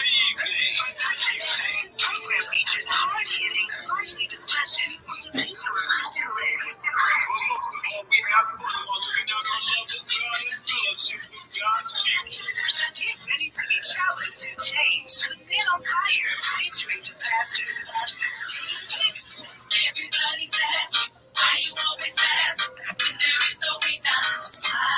This program features hard-hitting, lively discussions on the Keep the Christian Lens. But most of all, we have fun while living out our love of God and fellowship with God's people. Get ready to be challenged and changed with Men on Fire, featuring the pastors. Everybody's asking, why you always laugh when there is no reason to smile.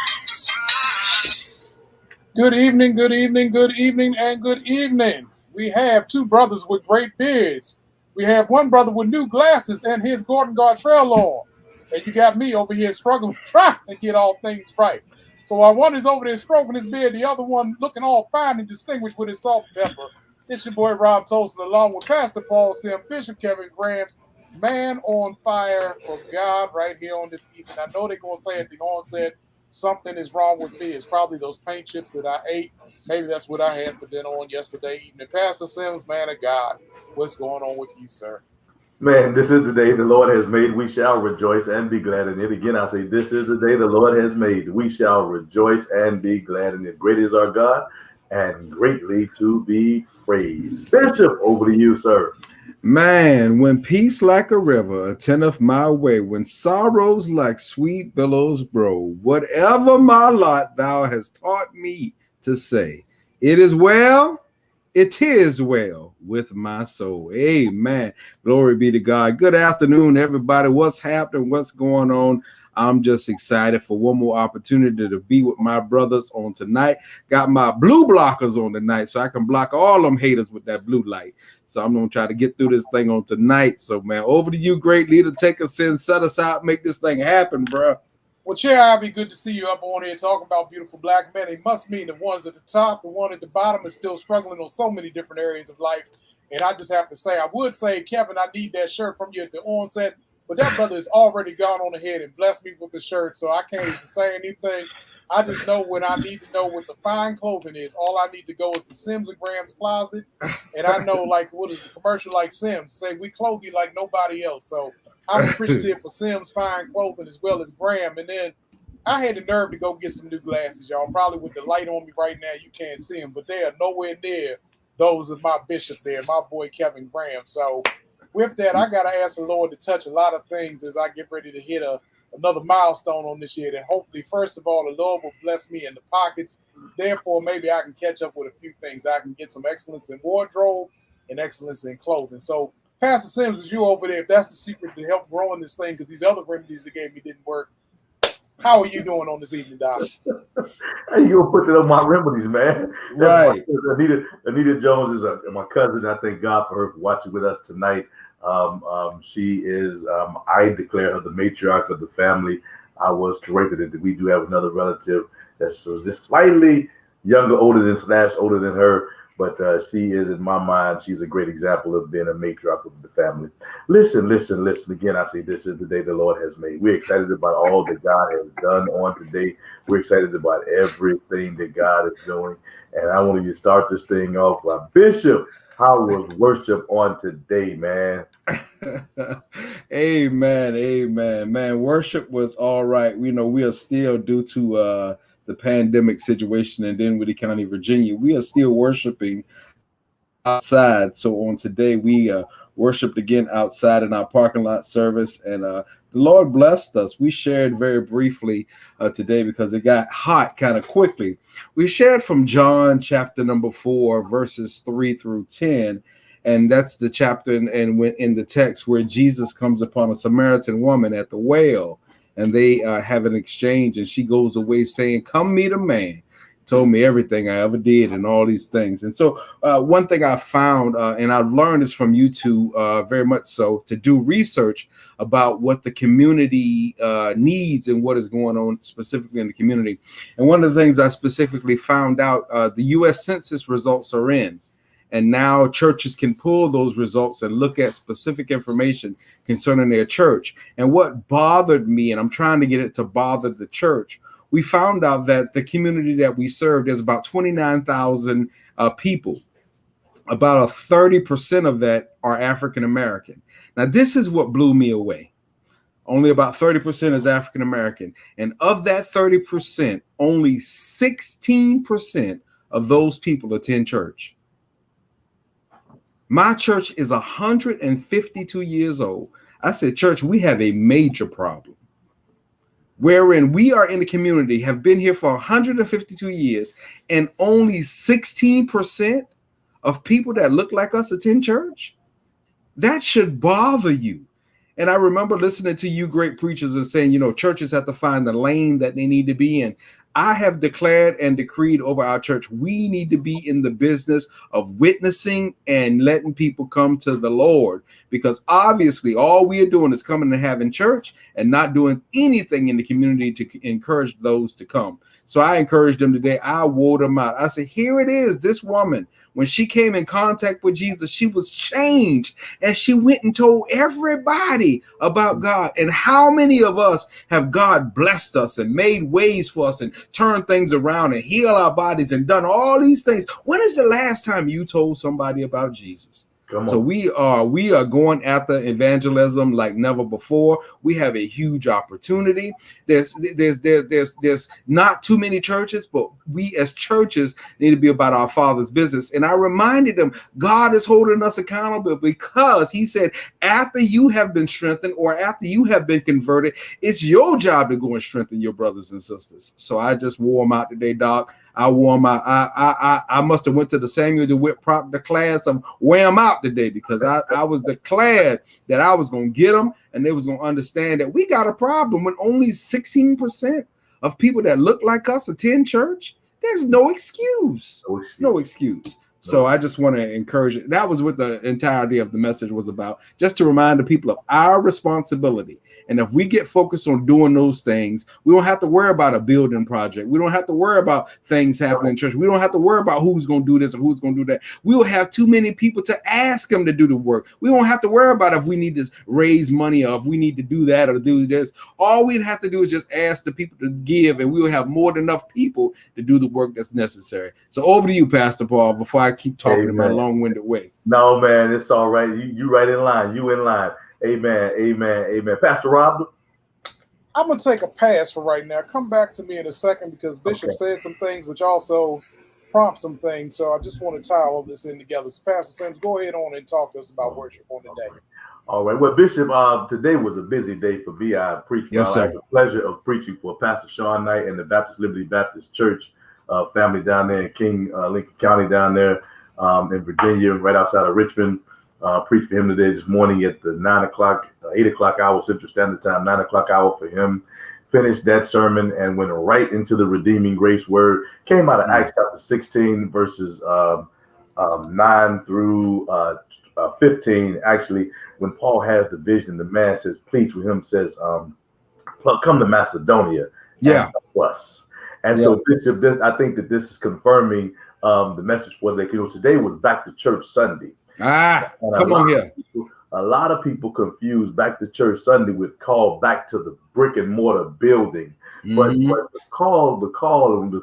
Good evening, good evening, good evening, and good evening. We have two brothers with great beards. We have one brother with new glasses and his Gordon Gartrell on. And you got me over here struggling, trying to get all things right. So while one is over there stroking his beard, the other one looking all fine and distinguished with his salt and pepper. It's your boy Rob Tolson along with Pastor Paul Sim, Bishop Kevin Graham's Man on Fire for God right here on this evening. I know they're going to say at the onset, something is wrong with me. It's probably those paint chips that I ate. Maybe that's what I had for dinner on yesterday evening. Pastor Sims, man of God, what's going on with you, sir? Man, this is the day the Lord has made. We shall rejoice and be glad in it. Again, I say, this is the day the Lord has made. We shall rejoice and be glad in it. Great is our God and greatly to be praised. Bishop, over to you, sir. Man, when peace like a river attendeth my way, when sorrows like sweet billows grow, whatever my lot thou hast taught me to say, it is well with my soul. Amen. Glory be to God. Good afternoon, everybody. What's happening? What's going on? I'm just excited for one more opportunity to be with my brothers on tonight. Got my blue blockers on tonight so I can block all them haters with that blue light. So I'm going to try to get through this thing on tonight. So, man, over to you, great leader. Take us in, set us out, make this thing happen, bro. Well, Chair Ivy, good to see you up on here talking about beautiful black men. It must mean the ones at the top, the one at the bottom is still struggling on so many different areas of life. And I just have to say, I would say, Kevin, I need that shirt from you at the onset. But that brother has already gone on ahead and blessed me with the shirt, so I can't even say anything. I just know when I need to know what the fine clothing is. All I need to go is to Sims and Graham's closet. And I know, like, what is the commercial like Sims? Say, we clothe you like nobody else. So I'm appreciative for Sims' fine clothing as well as Graham. And then I had the nerve to go get some new glasses, y'all. Probably with the light on me right now, you can't see them. But they are nowhere near those of my bishop there, my boy Kevin Graham. So with that, I got to ask the Lord to touch a lot of things as I get ready to hit another milestone on this year. And hopefully, first of all, the Lord will bless me in the pockets. Therefore, maybe I can catch up with a few things. I can get some excellence in wardrobe and excellence in clothing. So, Pastor Sims, is you over there, if that's the secret to help growing this thing, because these other remedies they gave me didn't work, how are you doing on this evening, Doc? How you gonna put that on my remedies, man? Right. Anita Jones is my cousin. I thank God for her for watching with us tonight. She is, I declare her the matriarch of the family. I was corrected that we do have another relative that's just slightly older than her. But she is, in my mind, she's a great example of being a matriarch of the family. Listen. Again, I say this is the day the Lord has made. We're excited about all that God has done on today. We're excited about everything that God is doing. And I want you to start this thing off by Bishop. How was worship on today, man? Amen. Man, worship was all right. We are still due to the pandemic situation in Dinwiddie County, Virginia. We are still worshiping outside. So on today, we worshiped again outside in our parking lot service, and the Lord blessed us. We shared very briefly today because it got hot kind of quickly. We shared from John chapter number 4, verses 3 through 10. And that's the chapter in the text where Jesus comes upon a Samaritan woman at the well, and they have an exchange, and she goes away saying, "Come meet a man. Told me everything I ever did," and all these things. And so one thing I found, and I've learned this from YouTube very much so, to do research about what the community needs and what is going on specifically in the community. And one of the things I specifically found out, the U.S. Census results are in. And now churches can pull those results and look at specific information concerning their church. And what bothered me, and I'm trying to get it to bother the church, we found out that the community that we served is about 29,000 people. About 30% of that are African American. Now, this is what blew me away. Only about 30% is African American. And of that 30%, only 16% of those people attend church. My church is 152 years old. I said, church, we have a major problem wherein we are in the community, have been here for 152 years, and only 16% of people that look like us attend church. That should bother you. And I remember listening to you great preachers and saying, churches have to find the lane that they need to be in. I have declared and decreed over our church, we need to be in the business of witnessing and letting people come to the Lord, because obviously all we are doing is coming and having church and not doing anything in the community to encourage those to come. So I encouraged them today. I wore them out. I said, here it is. This woman, when she came in contact with Jesus, she was changed, and she went and told everybody about God. And how many of us have God blessed us and made ways for us and turned things around and healed our bodies and done all these things? When is the last time you told somebody about Jesus? So we are going after evangelism like never before. We have a huge opportunity. There's not too many churches, but we as churches need to be about our Father's business. And I reminded them, God is holding us accountable, because he said, after you have been strengthened or after you have been converted, it's your job to go and strengthen your brothers and sisters. So I just wore them out today, Doc. I wore them out. I must have went to the Samuel DeWitt Proctor class of wear them out today, because I was declared that I was going to get them, and they was going to understand that we got a problem when only 16% of people that look like us attend church. There's no excuse. No excuse. So I just want to encourage it. That was what the entirety of the message was about, just to remind the people of our responsibility. And if we get focused on doing those things, we don't have to worry about a building project. We don't have to worry about things happening in church. We don't have to worry about who's going to do this or who's going to do that. We will have too many people to ask them to do the work. We won't have to worry about if we need to raise money or if we need to do that or do this. All we'd have to do is just ask the people to give, and we will have more than enough people to do the work that's necessary. So over to you, Pastor Paul, before I keep talking in my long-winded way. No, man, it's all right. You right in line. You in line. Amen. Amen. Amen. Pastor Rob? I'm going to take a pass for right now. Come back to me in a second, because Bishop said some things which also prompt some things. So I just want to tie all this in together. So Pastor Sims, go ahead on and talk to us about worship on the day. All right. Well, Bishop, today was a busy day for me. I preached. Yes, I had the pleasure of preaching for Pastor Sean Knight and the Baptist Liberty Baptist Church family down there in King Lincoln County down there in Virginia, right outside of Richmond. Preached for him today this morning at the 8 o'clock hour Central Standard Time, 9 o'clock hour for him. Finished that sermon and went right into the redeeming grace word. Came out of Acts chapter 16, verses 9 through 15. Actually, when Paul has the vision, the man says, pleads with him, says, come to Macedonia. Yeah. Us. And so, Bishop, I think that this is confirming the message for the day. Today was Back to Church Sunday. Come on here. A lot of people confuse Back to Church Sunday with call back to the brick and mortar building. But the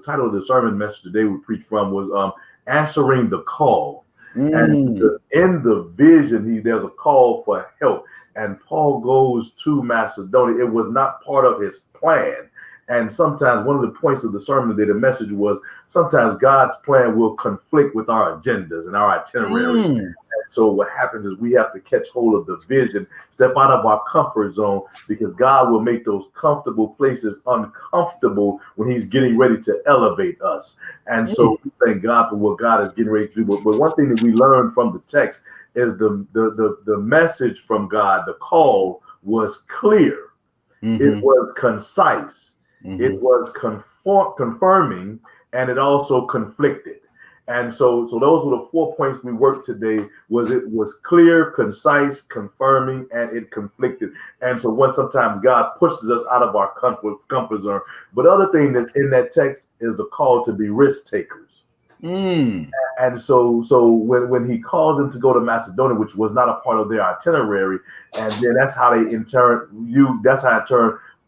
title of the sermon message today we preached from was answering the call. And in the vision, there's a call for help. And Paul goes to Macedonia. It was not part of his plan. And sometimes one of the points of the sermon today, the message was, sometimes God's plan will conflict with our agendas and our itinerary. And so what happens is we have to catch hold of the vision, step out of our comfort zone, because God will make those comfortable places uncomfortable when he's getting ready to elevate us. And so we thank God for what God is getting ready to do. But one thing that we learned from the text is the message from God, the call was clear. It was concise. It was confirming, and it also conflicted. And so those were the 4 points we worked today. It was clear, concise, confirming, and it conflicted. And so sometimes God pushes us out of our comfort zone. But other thing that's in that text is the call to be risk takers. And so when he calls them to go to Macedonia, which was not a part of their itinerary, and then that's how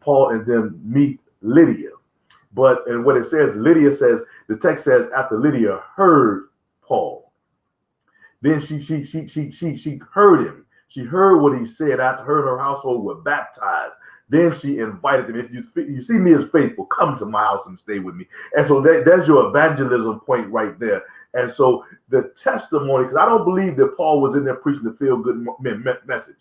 Paul and them meet Lydia. And what it says, the text says, after Lydia heard Paul, then she heard him. She heard what he said. After her and her household were baptized. Then she invited them. If you see me as faithful, come to my house and stay with me. And so there's your evangelism point right there. And so the testimony, because I don't believe that Paul was in there preaching the feel good message.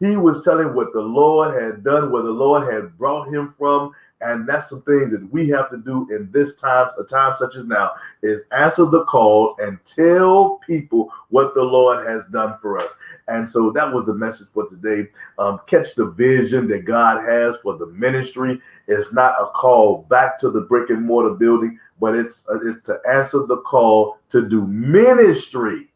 He was telling what the Lord had done, where the Lord had brought him from. And that's some things that we have to do in this time, a time such as now, is answer the call and tell people what the Lord has done for us. And so that was the message for today. Catch the vision that God has for the ministry. It's not a call back to the brick and mortar building, but it's to answer the call to do ministry.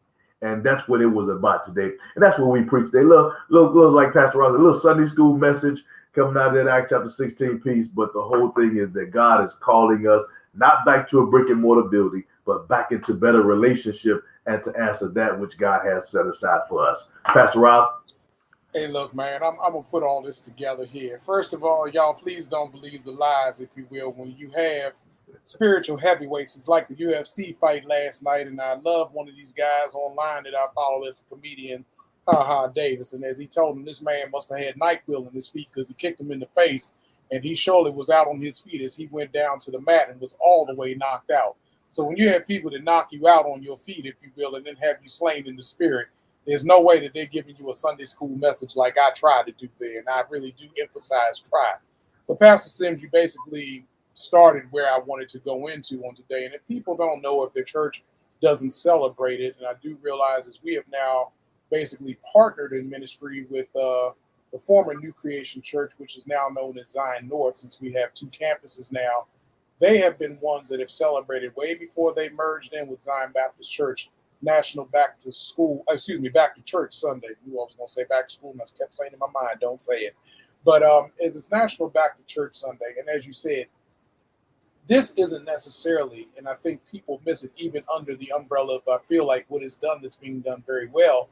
And that's what it was about today. And that's what we preach today. Look like Pastor Ross, a little Sunday school message coming out of that Acts chapter 16 piece. But the whole thing is that God is calling us not back to a brick and mortar building, but back into better relationship and to answer that which God has set aside for us. Pastor Rob? Hey, look, man, I'm going to put all this together here. First of all, y'all, please don't believe the lies, if you will, when you have spiritual heavyweights. It's like the UFC fight last night, and I love one of these guys online that I follow as a comedian, Davis, and as he told him, this man must have had NyQuil in his feet because he kicked him in the face, and he surely was out on his feet as he went down to the mat and was all the way knocked out. So when you have people that knock you out on your feet, if you will, and then have you slain in the spirit, there's no way that they're giving you a Sunday school message like I tried to do there, and I really do emphasize try. But Pastor Sims, you basically started where I wanted to go into on today. And if people don't know, if their church doesn't celebrate it, and I do realize as we have now basically partnered in ministry with the former New Creation Church, which is now known as Zion North, since we have two campuses now, they have been ones that have celebrated way before they merged in with Zion Baptist Church, National Back to Church Sunday. I was going to say back to school, and I kept saying in my mind, don't say it. But it's National Back to Church Sunday. And as you said, this isn't necessarily, and I think people miss it even under the umbrella of, I feel like, what is done that's being done very well,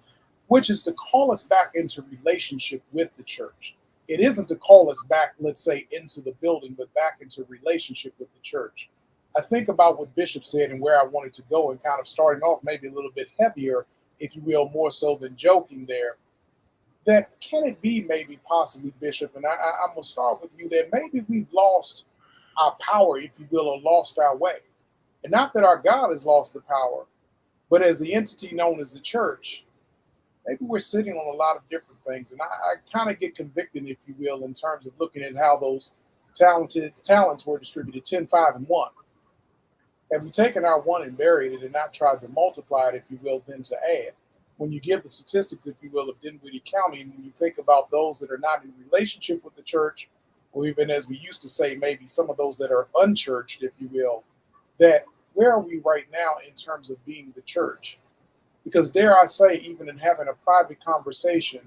which is to call us back into relationship with the church. It isn't to call us back, let's say, into the building, but back into relationship with the church. I think about what Bishop said and where I wanted to go, and kind of starting off maybe a little bit heavier, if you will, more so than joking there, that can it be maybe possibly, Bishop, and I'm going to start with you, that maybe we've lost our power, if you will, or lost our way. And not that our God has lost the power, but as the entity known as the church, maybe we're sitting on a lot of different things. And I kind of get convicted, if you will, in terms of looking at how those talents were distributed, 10, 5, and 1. Have we taken our 1 and buried it and not tried to multiply it, if you will, then to add? When you give the statistics, if you will, of Dinwiddie County, and when you think about those that are not in relationship with the church, or even as we used to say, maybe some of those that are unchurched, if you will, that where are we right now in terms of being the church? Because dare I say, even in having a private conversation,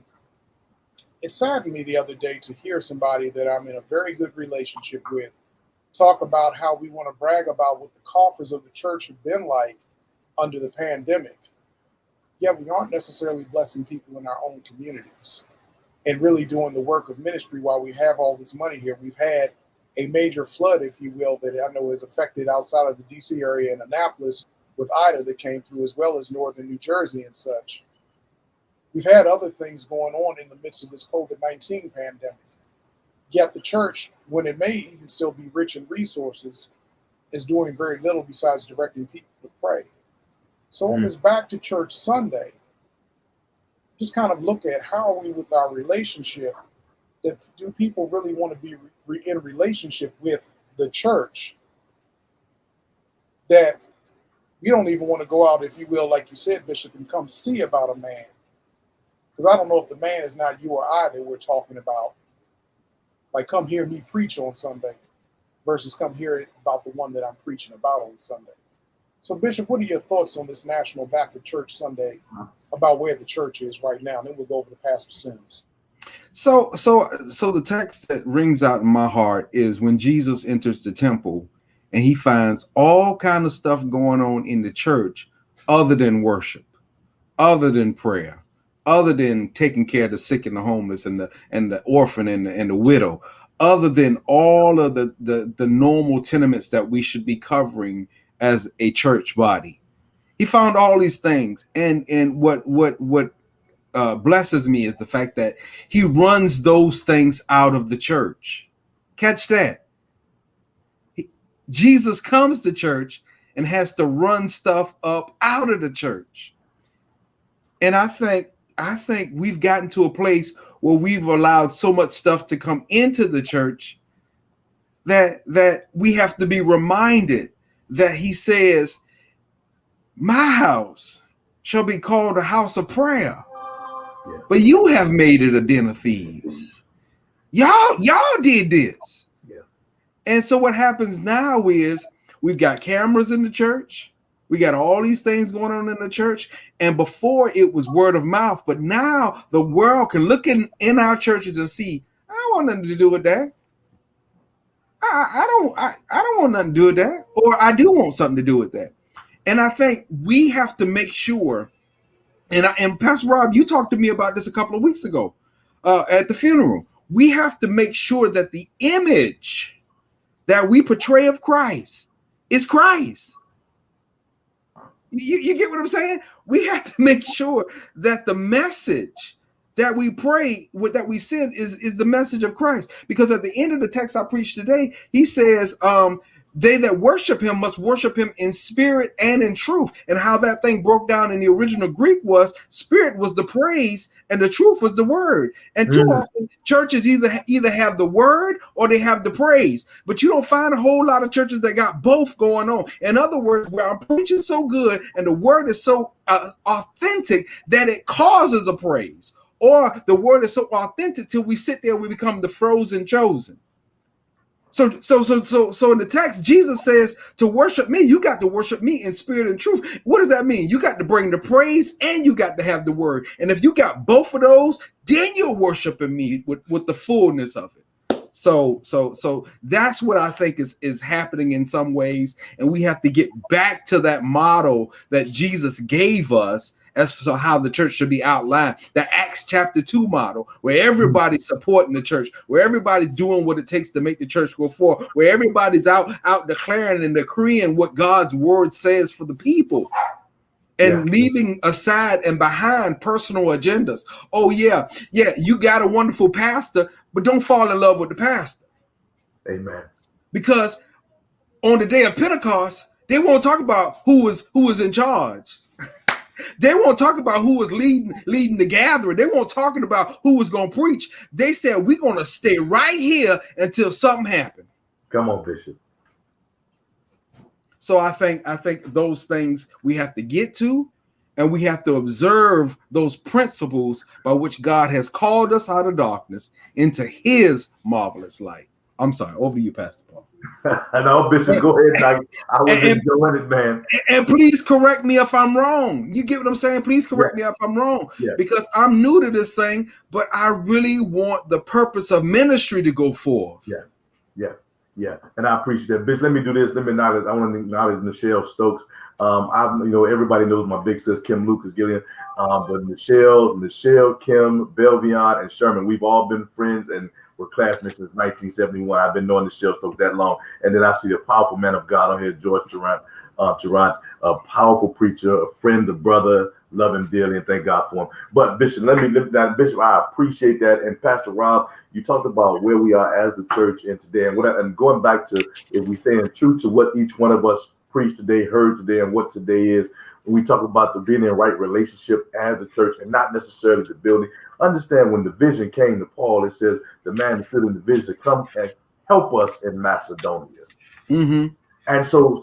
it saddened me the other day to hear somebody that I'm in a very good relationship with talk about how we want to brag about what the coffers of the church have been like under the pandemic. Yet we aren't necessarily blessing people in our own communities and really doing the work of ministry while we have all this money here. We've had a major flood, if you will, that I know has affected outside of the DC area and Annapolis with Ida that came through, as well as northern New Jersey and such. We've had other things going on in the midst of this COVID-19 pandemic. Yet the church, when it may even still be rich in resources, is doing very little besides directing people to pray. So on this Back to Church Sunday, just kind of look at how are we with our relationship. That do people really want to be in relationship with the church? That we don't even want to go out, if you will, like you said, Bishop, and come see about a man. Because I don't know if the man is not you or I that we're talking about. Like, come hear me preach on Sunday versus come hear about the one that I'm preaching about on Sunday. So, Bishop, what are your thoughts on this National Back to Church Sunday, about where the church is right now? And then we'll go over to Pastor Sims. So the text that rings out in my heart is when Jesus enters the temple and he finds all kind of stuff going on in the church other than worship, other than prayer, other than taking care of the sick and the homeless and the orphan and the widow, other than all of the normal tenements that we should be covering as a church body. He found all these things, and what blesses me is the fact that he runs those things out of the church. Catch that. Jesus comes to church and has to run stuff up out of the church. And I think we've gotten to a place where we've allowed so much stuff to come into the church that we have to be reminded that he says, my house shall be called a house of prayer, but you have made it a den of thieves. Y'all did this. Yeah. And so what happens now is we've got cameras in the church. We got all these things going on in the church. And before it was word of mouth, but now the world can look in our churches and see, I don't want nothing to do with that. I don't want nothing to do with that. Or I do want something to do with that. And I think we have to make sure, and Pastor Rob, you talked to me about this a couple of weeks ago at the funeral. We have to make sure that the image that we portray of Christ is Christ. You get what I'm saying? We have to make sure that the message that we pray with, that we send is the message of Christ. Because at the end of the text I preached today, he says, they that worship him must worship him in spirit and in truth. And how that thing broke down in the original Greek was spirit was the praise and the truth was the word. And too often churches either have the word or they have the praise. But you don't find a whole lot of churches that got both going on. In other words, where I'm preaching so good and the word is so authentic that it causes a praise. Or the word is so authentic till we sit there, we become the frozen chosen. So in the text, Jesus says to worship me, you got to worship me in spirit and truth. What does that mean? You got to bring the praise and you got to have the word. And if you got both of those, then you're worshiping me with the fullness of it. So that's what I think is happening in some ways. And we have to get back to that model that Jesus gave us as for how the church should be outlined. The Acts chapter 2 model, where everybody's supporting the church, where everybody's doing what it takes to make the church go forward, where everybody's out declaring and decreeing what God's word says for the people. And leaving aside and behind personal agendas. Oh, yeah, you got a wonderful pastor, but don't fall in love with the pastor. Amen. Because on the day of Pentecost, they won't talk about who was in charge. They won't talk about who was leading the gathering. They won't talk about who was going to preach. They said, we're going to stay right here until something happened. Come on, Bishop. So I think those things we have to get to, and we have to observe those principles by which God has called us out of darkness into his marvelous light. I'm sorry, over to you, Pastor Paul. No, Bishop, go ahead. I was enjoying it, man. And please correct me if I'm wrong. You get what I'm saying? Please correct me if I'm wrong. Yeah. Because I'm new to this thing, but I really want the purpose of ministry to go forth. Yeah. And I appreciate that. Bishop, let me do this. I want to acknowledge Michelle Stokes. Everybody knows my big sis, Kim Lucas Gillian. But Michelle, Kim, Belvion, and Sherman, we've all been friends and we're classmates since 1971. I've been knowing Michelle Stokes that long. And then I see a powerful man of God on here, George Durant, a powerful preacher, a friend, a brother. Love him dearly and thank God for him. But Bishop, Bishop, I appreciate that. And Pastor Rob, you talked about where we are as the church and today, and going back to, if we staying true to what each one of us preached today, heard today, and what today is, when we talk about the being in right relationship as the church and not necessarily the building. Understand when the vision came to Paul, it says the man that stood in the vision to come and help us in Macedonia. Mm-hmm. And so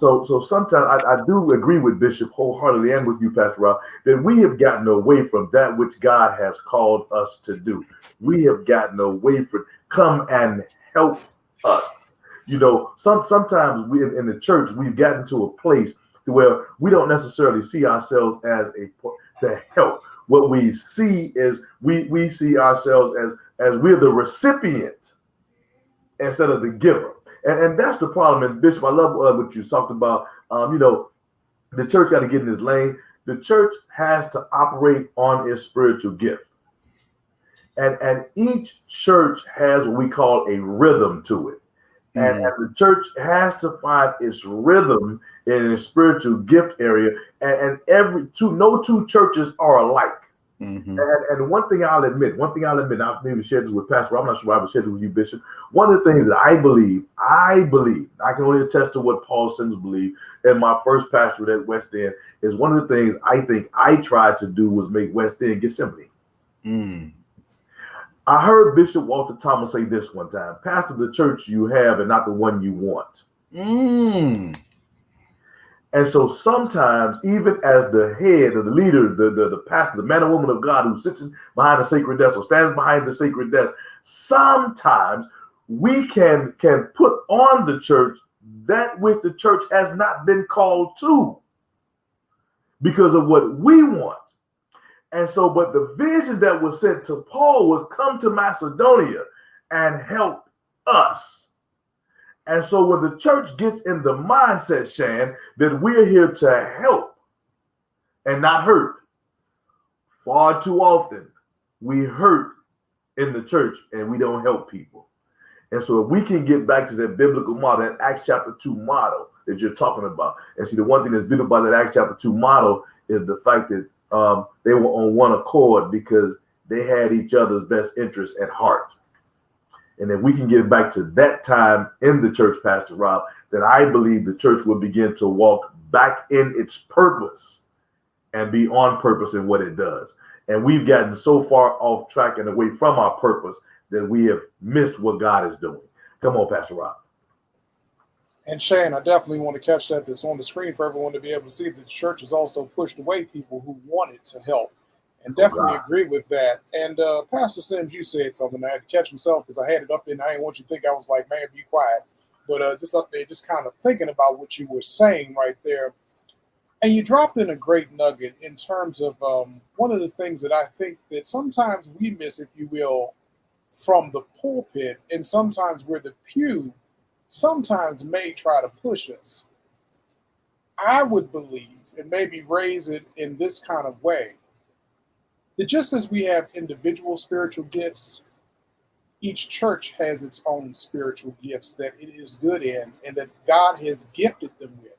sometimes I do agree with Bishop wholeheartedly and with you, Pastor Rob, that we have gotten away from that which God has called us to do. We have gotten away from come and help us. Sometimes we in the church, we've gotten to a place to where we don't necessarily see ourselves as to help. What we see is we see ourselves as we're the recipient instead of the giver. And that's the problem. And Bishop, I love what you talked about. The church got to get in this lane. The church has to operate on its spiritual gift. And each church has what we call a rhythm to it. And the church has to find its rhythm in its spiritual gift area. And no two churches are alike. Mm-hmm. And one thing I'll admit, I've maybe shared this with Pastor, I'm not sure I would share this with you, Bishop. One of the things that I believe, I can only attest to what Paul Sims believed in my first pastorate at West End, is one of the things I think I tried to do was make West End Gethsemane. Mm. I heard Bishop Walter Thomas say this one time: pastor the church you have and not the one you want. Mm. And so sometimes, even as the head or the leader, the pastor, the man or woman of God who sits behind the sacred desk or stands behind the sacred desk, sometimes we can put on the church that which the church has not been called to because of what we want. And so, but the vision that was sent to Paul was come to Macedonia and help us. And so when the church gets in the mindset, Shan, that we're here to help and not hurt, far too often we hurt in the church and we don't help people. And so if we can get back to that biblical model, that Acts chapter 2 model that you're talking about. And see, the one thing that's beautiful about that Acts chapter 2 model is the fact that they were on one accord because they had each other's best interests at heart. And if we can get back to that time in the church, Pastor Rob, then I believe the church will begin to walk back in its purpose and be on purpose in what it does. And we've gotten so far off track and away from our purpose that we have missed what God is doing. Come on, Pastor Rob. And Shane, I definitely want to catch that's on the screen for everyone to be able to see that the church has also pushed away people who wanted to help. And definitely agree with that. And Pastor Sims, you said something. I had to catch myself because I had it up there and I didn't want you to think I was like, man, be quiet. But just up there, just kind of thinking about what you were saying right there. And you dropped in a great nugget in terms of one of the things that I think that sometimes we miss, if you will, from the pulpit, and sometimes where the pew sometimes may try to push us. I would believe, and maybe raise it in this kind of way, that just as we have individual spiritual gifts, each church has its own spiritual gifts that it is good in and that God has gifted them with.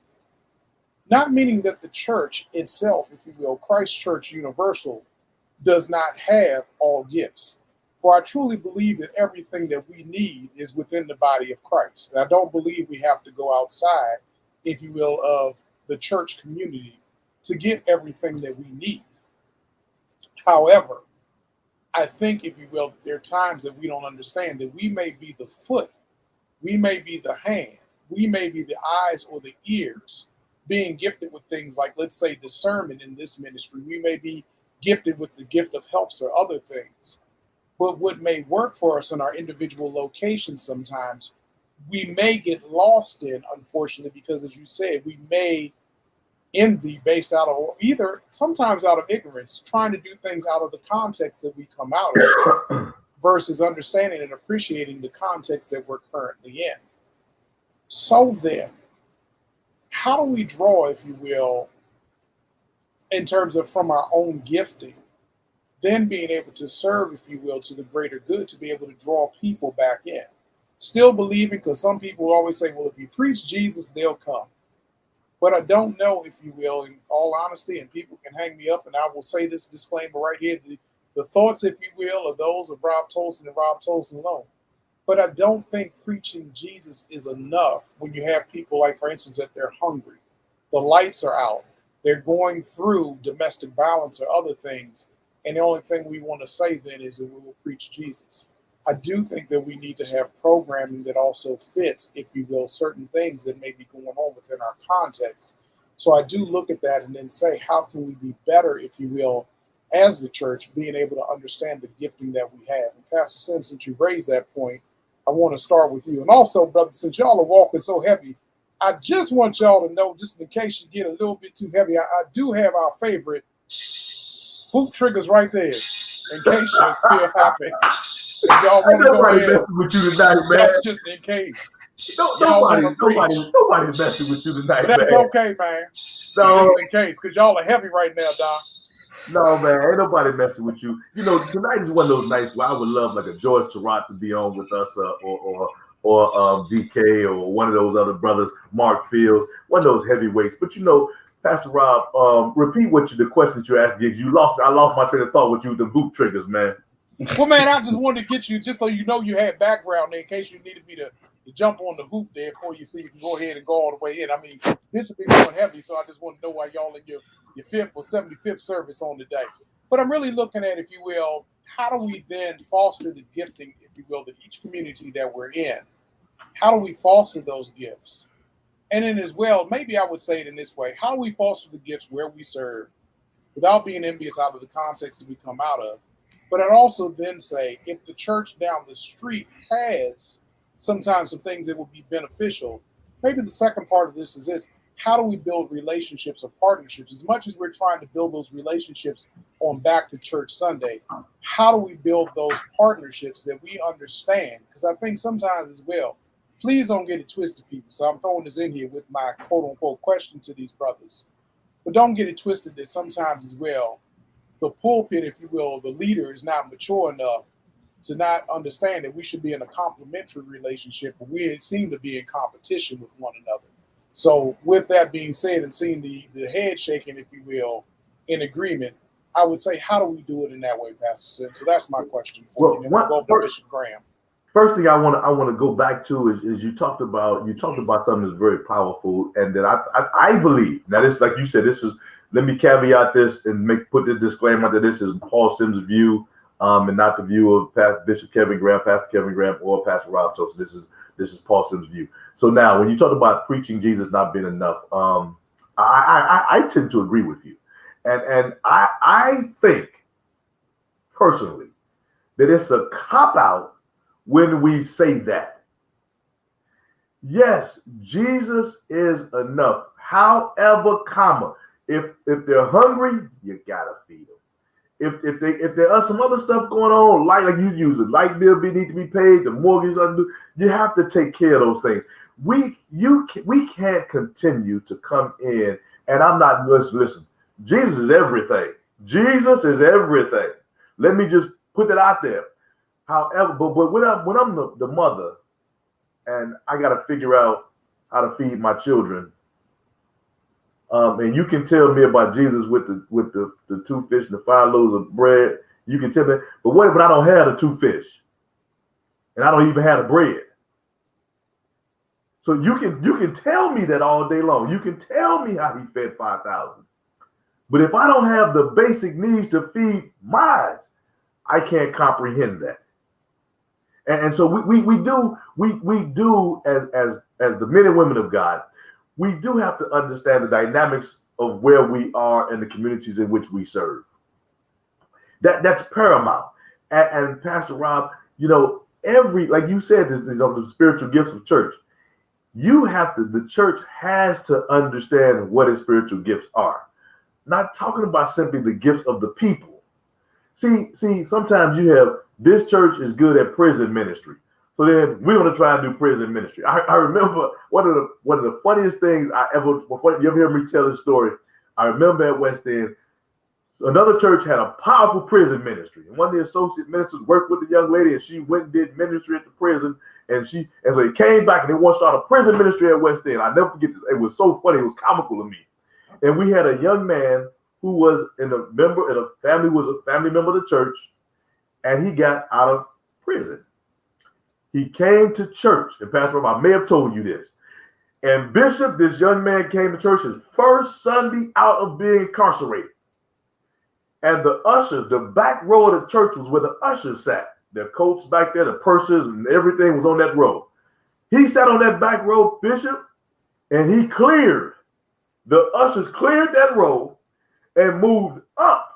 Not meaning that the church itself, if you will, Christ Church Universal, does not have all gifts. For I truly believe that everything that we need is within the body of Christ. And I don't believe we have to go outside, if you will, of the church community to get everything that we need. However, I think, if you will, there are times that we don't understand that we may be the foot, we may be the hand, we may be the eyes or the ears, being gifted with things like, let's say, discernment in this ministry. We may be gifted with the gift of helps or other things. But what may work for us in our individual locations sometimes, we may get lost in, unfortunately, because, as you said, we may envy based out of either sometimes out of ignorance, trying to do things out of the context that we come out of versus understanding and appreciating the context that we're currently in. So then, how do we draw, if you will, in terms of from our own gifting, then being able to serve, if you will, to the greater good, to be able to draw people back in? Still believing, because some people always say, well, if you preach Jesus, they'll come. But I don't know, if you will, in all honesty, and people can hang me up, and I will say this disclaimer right here, the thoughts, if you will, are those of Rob Tolson and Rob Tolson alone. But I don't think preaching Jesus is enough when you have people like, for instance, that they're hungry. The lights are out. They're going through domestic violence or other things. And the only thing we want to say then is that we will preach Jesus. I do think that we need to have programming that also fits, if you will, certain things that may be going on within our context. So I do look at that and then say, how can we be better, if you will, as the church, being able to understand the gifting that we have? And Pastor Sims, since you raised that point, I want to start with you. And also, brother, since y'all are walking so heavy, I just want y'all to know, just in case you get a little bit too heavy, I do have our favorite hoop triggers right there, in case you feel happy. If y'all want to go ahead, with you tonight, man. That's just in case. Nobody's messing with you tonight, but that's man. okay, man. No. Just in case, because y'all are heavy right now, Doc. No, man, ain't nobody messing with you. You know, tonight is one of those nights where I would love like a George Tarrant to be on with us, or DK, or one of those other brothers, Mark Fields, one of those heavyweights. But you know, Pastor Rob, repeat the question that you asked. I lost my train of thought with you, the boot triggers, man. Well, man, I just wanted to get you, just so you know you had background there in case you needed me to jump on the hoop there before you see you can go ahead and go all the way in. I mean, Bishop be going heavy, so I just want to know why y'all in your 5th or 75th service on today. But I'm really looking at, if you will, how do we then foster the gifting, if you will, that each community that we're in, how do we foster those gifts? And then as well, maybe I would say it in this way, how do we foster the gifts where we serve without being envious out of the context that we come out of? But I'd also then say, if the church down the street has sometimes some things that would be beneficial, maybe the second part of this is this: how do we build relationships or partnerships? As much as we're trying to build those relationships on Back to Church Sunday, how do we build those partnerships that we understand? Because I think sometimes as well, please don't get it twisted, people. So I'm throwing this in here with my quote unquote question to these brothers. But don't get it twisted that sometimes as well, the pulpit, if you will, the leader is not mature enough to not understand that we should be in a complementary relationship, but we seem to be in competition with one another. So with that being said, and seeing the head shaking, if you will, in agreement, I would say, how do we do it in that way, Pastor Sim? So that's my question for you. And we'll go to Bishop Graham. First thing I want to go back to is you talked about something that's very powerful, and that I believe. Now, this, like you said, this is, let me caveat this and put this disclaimer that this is Paul Sims' view, and not the view of Bishop Kevin Graham, Pastor Kevin Graham, or Pastor Rob. So this is Paul Sims' view. So now, when you talk about preaching Jesus not being enough, I tend to agree with you, and I think personally that it's a cop out when we say that. Yes, Jesus is enough. However, if they're hungry, you gotta feed them. If there are some other stuff going on, like you use it, light bill need to be paid, the mortgage undue, you have to take care of those things. We can't continue to come in, and I'm not, listen, Jesus is everything. Jesus is everything. Let me just put that out there. However, but when I'm the mother, and I got to figure out how to feed my children, and you can tell me about Jesus with the 2 fish and the 5 loaves of bread. You can tell me, but what if I don't have the 2 fish, and I don't even have the bread? So you can tell me that all day long. You can tell me how he fed 5,000, but if I don't have the basic needs to feed mine, I can't comprehend that. And so we do as the men and women of God, we do have to understand the dynamics of where we are in the communities in which we serve. That's paramount. And Pastor Rob, like you said, this, the spiritual gifts of church. The church has to understand what its spiritual gifts are. Not talking about simply the gifts of the people. See, sometimes you have, this church is good at prison ministry, so then we're going to try and do prison ministry. I remember one of the funniest things I ever. You ever hear me tell this story? I remember at West End, another church had a powerful prison ministry, and one of the associate ministers worked with the young lady, and she went and did ministry at the prison, and so they came back and they wanted to start a prison ministry at West End. I never forget this. It was so funny. It was comical to me. And we had a young man who was a family member of the church, and he got out of prison. He came to church, and Pastor Rob, I may have told you this. And Bishop, this young man came to church his first Sunday out of being incarcerated. And the ushers, the back row of the church was where the ushers sat. Their coats back there, the purses, and everything was on that row. He sat on that back row, Bishop, and the ushers cleared that row and moved up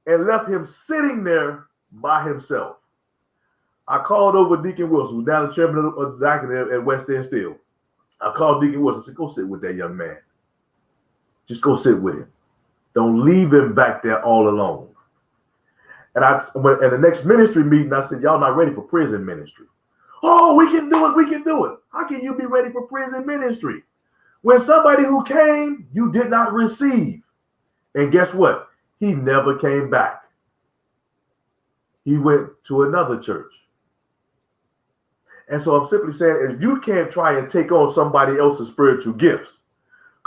and left him sitting there by himself. I called over Deacon Wilson, who's now the chairman of the diocese at West End still. I called Deacon Wilson and said, go sit with that young man. Just go sit with him. Don't leave him back there all alone. And at the next ministry meeting, I said, y'all not ready for prison ministry. Oh, we can do it. We can do it. How can you be ready for prison ministry when somebody who came, you did not receive? And guess what? He never came back. He went to another church. And so I'm simply saying, if you can't try and take on somebody else's spiritual gifts,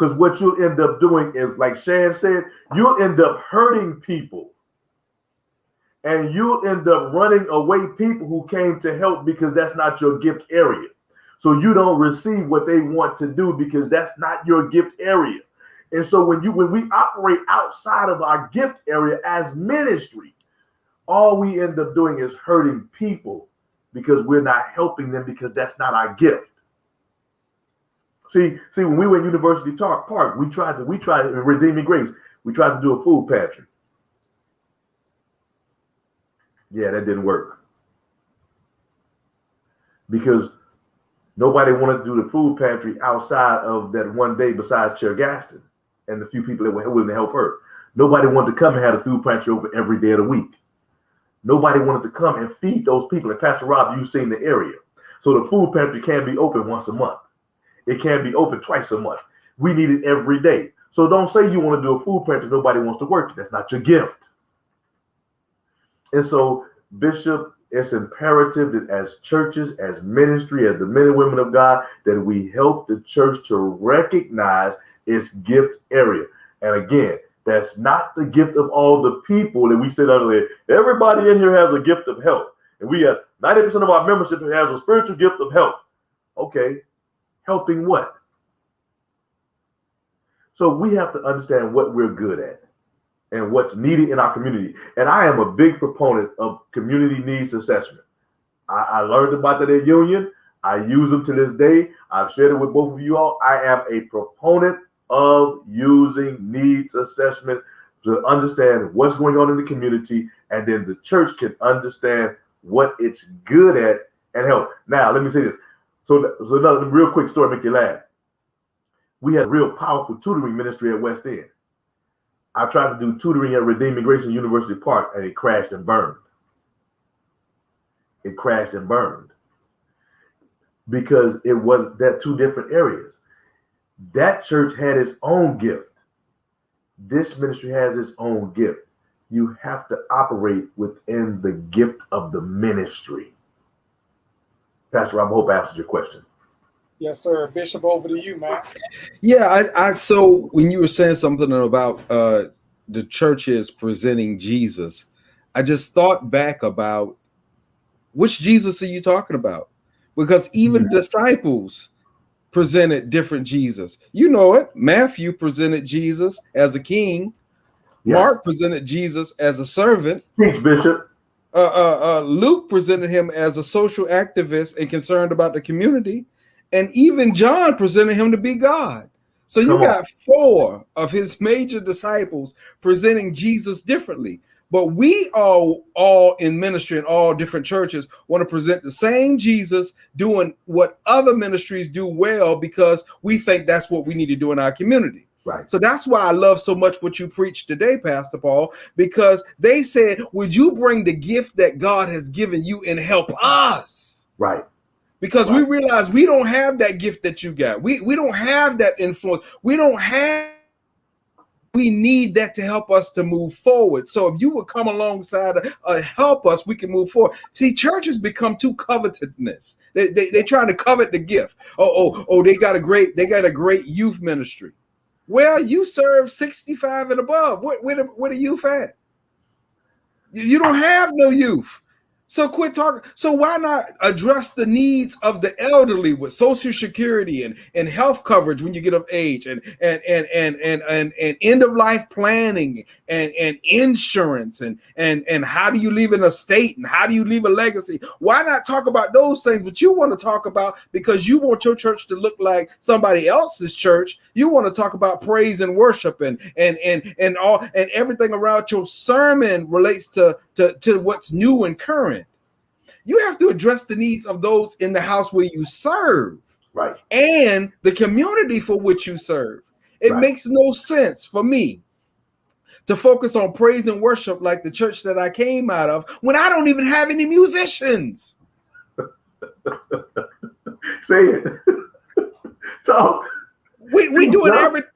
Because what you'll end up doing is, like Shan said, you'll end up hurting people. And you'll end up running away people who came to help because that's not your gift area. So you don't receive what they want to do because that's not your gift area. And so when we operate outside of our gift area as ministry, all we end up doing is hurting people because we're not helping them because that's not our gift. See, when we were in University Park, we tried Redeeming Grace. We tried to do a food pantry. Yeah, that didn't work because nobody wanted to do the food pantry outside of that one day besides Chair Gaston and the few people that were willing to help her. Nobody wanted to come and have the food pantry open every day of the week. Nobody wanted to come and feed those people. And Pastor Rob, you've seen the area. So the food pantry can be open once a month. It can be open twice a month. We need it every day. So don't say you want to do a food pantry. Nobody wants to work. That's not your gift. And so, Bishop, it's imperative that as churches, as ministry, as the men and women of God, that we help the church to recognize its gift area. And again, that's not the gift of all the people that we said earlier. Everybody in here has a gift of help. And we have 90% of our membership has a spiritual gift of help. Okay, helping what? So we have to understand what we're good at and what's needed in our community. And I am a big proponent of community needs assessment. I learned about that at Union. I use them to this day. I've shared it with both of you all. I am a proponent of using needs assessment to understand what's going on in the community, and then the church can understand what it's good at and help. Now, let me say this. So another real quick story, make you laugh. We had a real powerful tutoring ministry at West End. I tried to do tutoring at Redeeming Grace in University Park, and it crashed and burned. It crashed and burned because it was that two different areas. That church had its own gift. This ministry has its own gift. You have to operate within the gift of the ministry. Pastor Rob, I hope I answered your question. Yes, sir. Bishop, over to you, man. Yeah, so when you were saying something about the churches presenting Jesus, I just thought back about which Jesus are you talking about? Because even disciples presented different Jesus. You know it. Matthew presented Jesus as a king. Yeah. Mark presented Jesus as a servant. Thanks, Bishop. Luke presented him as a social activist and concerned about the community. And even John presented him to be God. So you got 4 of his major disciples presenting Jesus differently. But we all in ministry in all different churches want to present the same Jesus doing what other ministries do well because we think that's what we need to do in our community. Right. So that's why I love so much what you preached today, Pastor Paul, because they said, would you bring the gift that God has given you and help us? Right. Because we realize we don't have that gift that you got. We don't have that influence. We need that to help us to move forward. So if you would come alongside, help us, we can move forward. See, churches become too covetousness. They're trying to covet the gift. They got a great youth ministry. Well, you serve 65 and above. Where the youth at? You don't have no youth. So quit talking. So why not address the needs of the elderly with Social Security and health coverage when you get of age and end of life planning and insurance and how do you leave an estate and how do you leave a legacy? Why not talk about those things? But you want to talk about, because you want your church to look like somebody else's church, you want to talk about praise and worship and everything around your sermon relates to what's new and current. You have to address the needs of those in the house where you serve, right, and the community for which you serve. It makes no sense for me to focus on praise and worship like the church that I came out of when I don't even have any musicians. Say it. So we doing everything.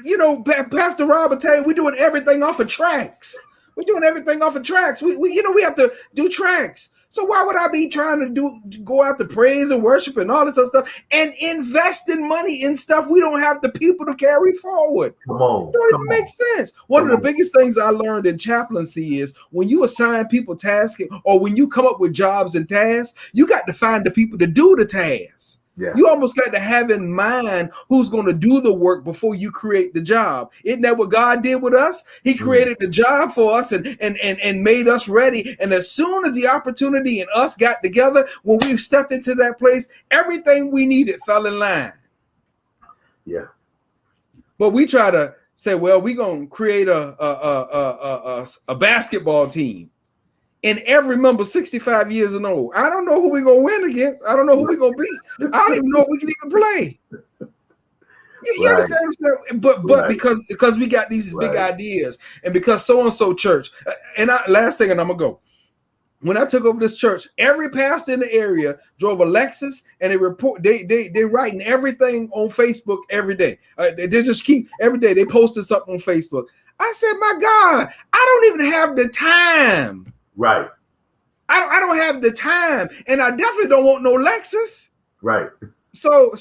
You know, Pastor Rob will tell you, we're doing everything off of tracks. We're doing everything off of tracks. We have to do tracks. So why would I be trying to go out to praise and worship and all this other stuff and invest in money in stuff we don't have the people to carry forward? Come on. It don't even make sense. One of the biggest things I learned in chaplaincy is when you assign people tasks or when you come up with jobs and tasks, you got to find the people to do the tasks. Yeah. You almost got to have in mind who's going to do the work before you create the job. Isn't that what God did with us? He created the job for us and made us ready. And as soon as the opportunity and us got together, when we stepped into that place, everything we needed fell in line. Yeah. But we try to say, well, we're going to create a basketball team. And every member 65 years and old. I don't know who we're going to win against. I don't know who we're going to beat. I don't even know if we can even play. You understand? But because we got these big ideas and because so-and-so church. And last thing, and I'm going to go. When I took over this church, every pastor in the area drove a Lexus and they're writing everything on Facebook every day. They just keep every day. They posted something on Facebook. I said, my God, I don't even have the time. Right. I don't have the time, and I definitely don't want no Lexus. Right. So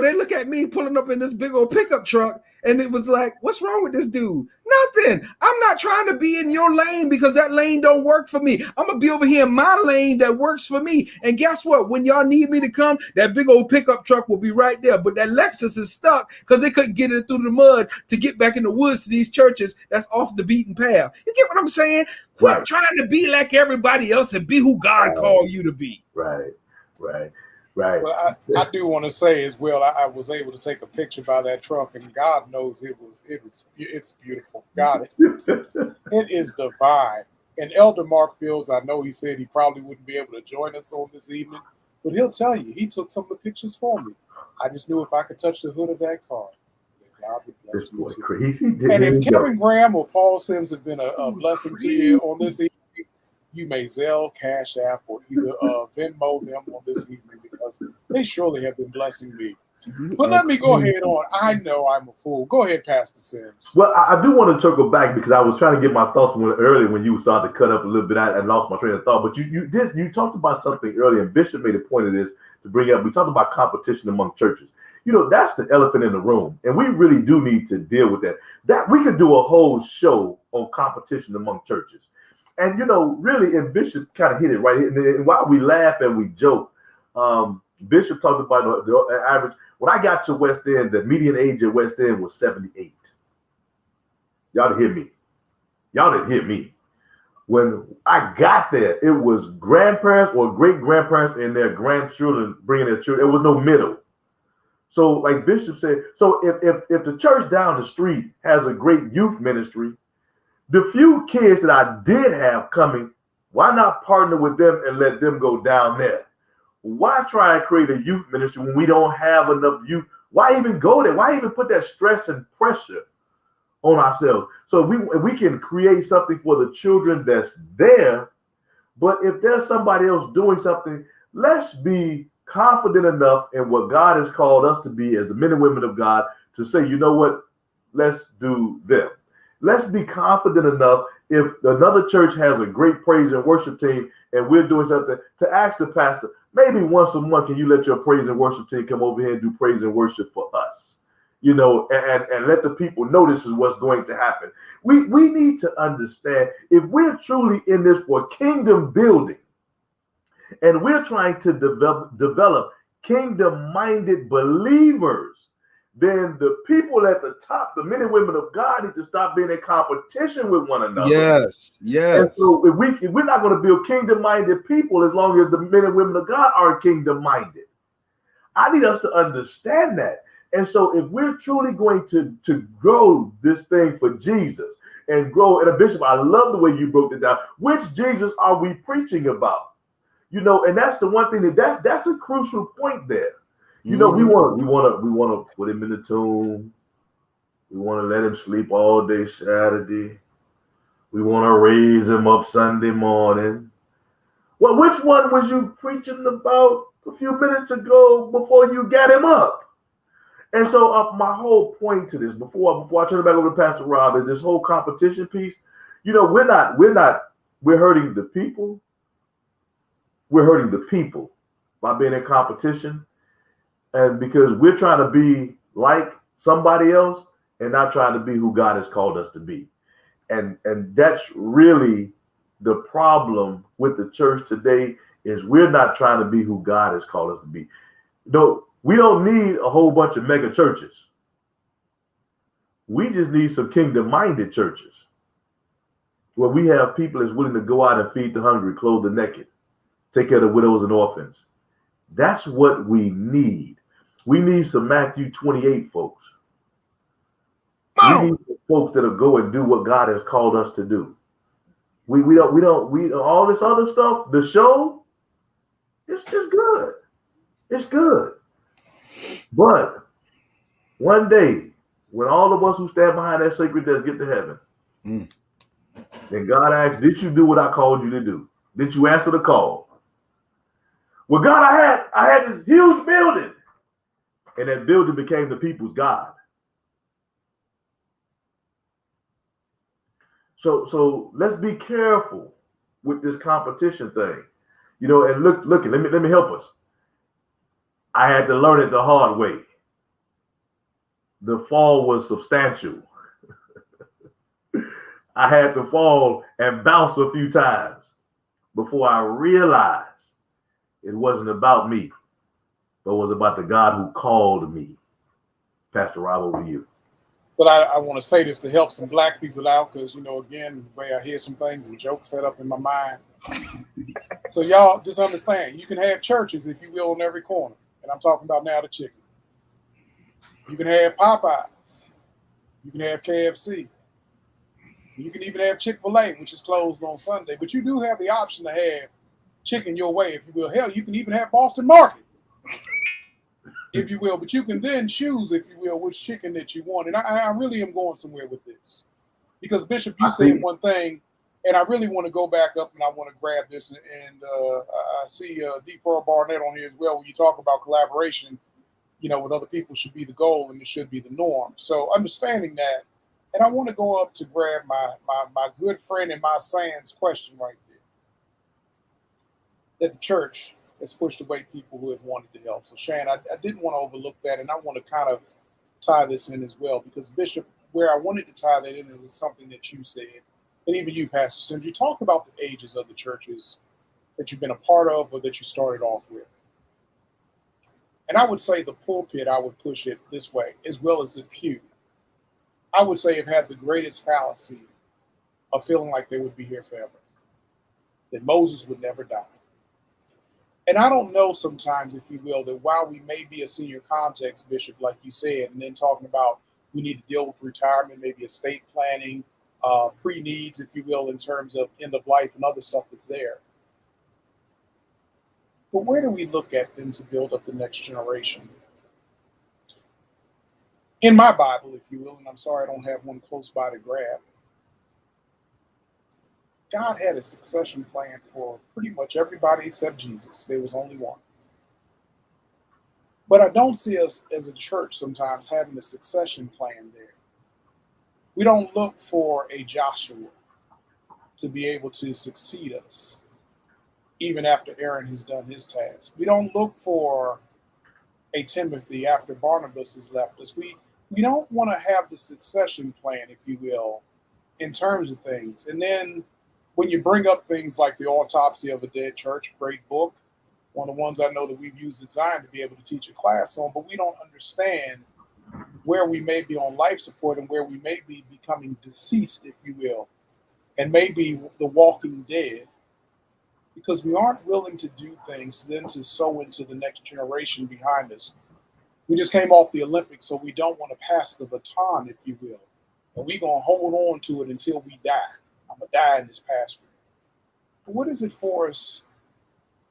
they look at me pulling up in this big old pickup truck, and it was like, what's wrong with this dude? Nothing. I'm not trying to be in your lane because that lane don't work for me. I'm gonna be over here in my lane that works for me. And guess what? When y'all need me to come, that big old pickup truck will be right there. But that Lexus is stuck because they couldn't get it through the mud to get back in the woods to these churches that's off the beaten path. You get what I'm saying? Quit trying to be like everybody else and be who God called you to be. Right. Well, I do want to say as well, I was able to take a picture by that truck, and God knows it's beautiful. God, it is divine. And Elder Mark Fields, I know he said he probably wouldn't be able to join us on this evening, but he'll tell you he took some of the pictures for me. I just knew if I could touch the hood of that car, that God would bless me too. Crazy. And if Kevin Graham or Paul Sims have been a blessing to you on this evening, you may Zelle, Cash App, or either Venmo them on this evening because they surely have been blessing me. But let me go ahead on. I know I'm a fool. Go ahead, Pastor Sims. Well, I do want to circle back because I was trying to get my thoughts earlier when you started to cut up a little bit. I lost my train of thought. But you talked about something earlier, and Bishop made a point of this to bring up. We talked about competition among churches. You know, that's the elephant in the room, and we really do need to deal with that. That we could do a whole show on competition among churches. And, you know, really, and Bishop kind of hit it right. And while we laugh and we joke, Bishop talked about the average. When I got to West End, the median age at West End was 78. Y'all didn't hear me. When I got there, it was grandparents or great-grandparents and their grandchildren bringing their children. There was no middle. So like Bishop said, so if the church down the street has a great youth ministry, the few kids that I did have coming, why not partner with them and let them go down there? Why try and create a youth ministry when we don't have enough youth? Why even go there? Why even put that stress and pressure on ourselves? So we can create something for the children that's there, but if there's somebody else doing something, let's be confident enough in what God has called us to be as the men and women of God to say, you know what, let's do them. Let's be confident enough if another church has a great praise and worship team and we're doing something to ask the pastor, maybe once a month, can you let your praise and worship team come over here and do praise and worship for us? You know, and let the people know this is what's going to happen. We need to understand if we're truly in this for kingdom building and we're trying to develop kingdom-minded believers, then the people at the top, the men and women of God, need to stop being in competition with one another. Yes. And so if we're not going to build kingdom-minded people as long as the men and women of God are kingdom-minded. I need us to understand that. And so if we're truly going to grow this thing for Jesus and grow, and Bishop, I love the way you broke it down. Which Jesus are we preaching about? You know, and that's the one thing that's a crucial point there. You know, we want to put him in the tomb. We want to let him sleep all day Saturday. We want to raise him up Sunday morning. Well, which one was you preaching about a few minutes ago before you got him up? And so my whole point to this, before I turn it back over to Pastor Rob, is this whole competition piece. You know, we're hurting the people. we're hurting the people by being in competition, and because we're trying to be like somebody else and not trying to be who God has called us to be. And that's really the problem with the church today, is we're not trying to be who God has called us to be. No, we don't need a whole bunch of mega churches. We just need some kingdom-minded churches where we have people that's willing to go out and feed the hungry, clothe the naked, take care of the widows and orphans. That's what we need. We need some Matthew 28 folks. We need folks that'll go and do what God has called us to do. We all this other stuff, the show, it's good. It's good. But one day, when all of us who stand behind that sacred desk get to heaven, then God asks, did you do what I called you to do? Did you answer the call? Well, God, I had this huge building, and that building became the people's God. So let's be careful with this competition thing, And look, let me help us. I had to learn it the hard way. The fall was substantial. I had to fall and bounce a few times before I realized it wasn't about me, but it was about the God who called me. Pastor Rob, over to you. But I want to say this to help some black people out, because, again, the way I hear some things and jokes set up in my mind. So y'all just understand, you can have churches, if you will, on every corner. And I'm talking about now the chicken. You can have Popeyes. You can have KFC. You can even have Chick-fil-A, which is closed on Sunday. But you do have the option to have chicken your way, if you will. Hell, you can even have Boston Market, if you will. But you can then choose, if you will, which chicken that you want. And I really am going somewhere with this. Because, Bishop, you said one thing, and I really want to go back up and I want to grab this. And I see D. Pearl Barnett on here as well, where you talk about collaboration, with other people should be the goal and it should be the norm. So understanding that, and I want to go up to grab my good friend and my science question right there. That the church has pushed away people who have wanted to help. So, Shan, I didn't want to overlook that, and I want to kind of tie this in as well, because, Bishop, where I wanted to tie that in, it was something that you said, and even you, Pastor Sims, you talked about the ages of the churches that you've been a part of or that you started off with. And I would say the pulpit, I would push it this way, as well as the pew, I would say have had the greatest fallacy of feeling like they would be here forever, that Moses would never die. And I don't know sometimes, if you will, that while we may be a senior context, Bishop, like you said, and then talking about we need to deal with retirement, maybe estate planning, pre-needs, if you will, in terms of end of life and other stuff that's there. But where do we look at then to build up the next generation? In my Bible, if you will, and I'm sorry I don't have one close by to grab, God had a succession plan for pretty much everybody except Jesus. There was only one. But I don't see us as a church sometimes having a succession plan there. We don't look for a Joshua to be able to succeed us, even after Aaron has done his task. We don't look for a Timothy after Barnabas has left us. We don't want to have the succession plan, if you will, in terms of things. And then when you bring up things like the Autopsy of a Dead Church, great book, one of the ones I know that we've used at Zion to be able to teach a class on, but we don't understand where we may be on life support and where we may be becoming deceased, if you will, and maybe the walking dead, because we aren't willing to do things then to sow into the next generation behind us. We just came off the Olympics, so we don't want to pass the baton, if you will. And we're going to hold on to it until we die. I'm going to die in this pasture. But what is it for us,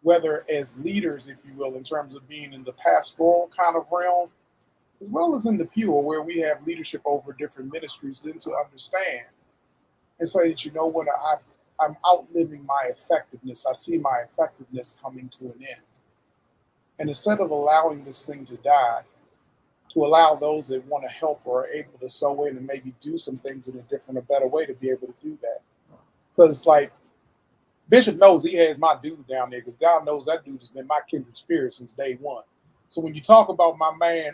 whether as leaders, if you will, in terms of being in the pastoral kind of realm, as well as in the pew, where we have leadership over different ministries, then to understand and say that, you know what, I'm outliving my effectiveness. I see my effectiveness coming to an end. And instead of allowing this thing to die, to allow those that want to help or are able to sow in and maybe do some things in a different or better way to be able to do that. Because, like, Bishop knows he has my dude down there because God knows that dude has been my kindred spirit since day one. So when you talk about my man,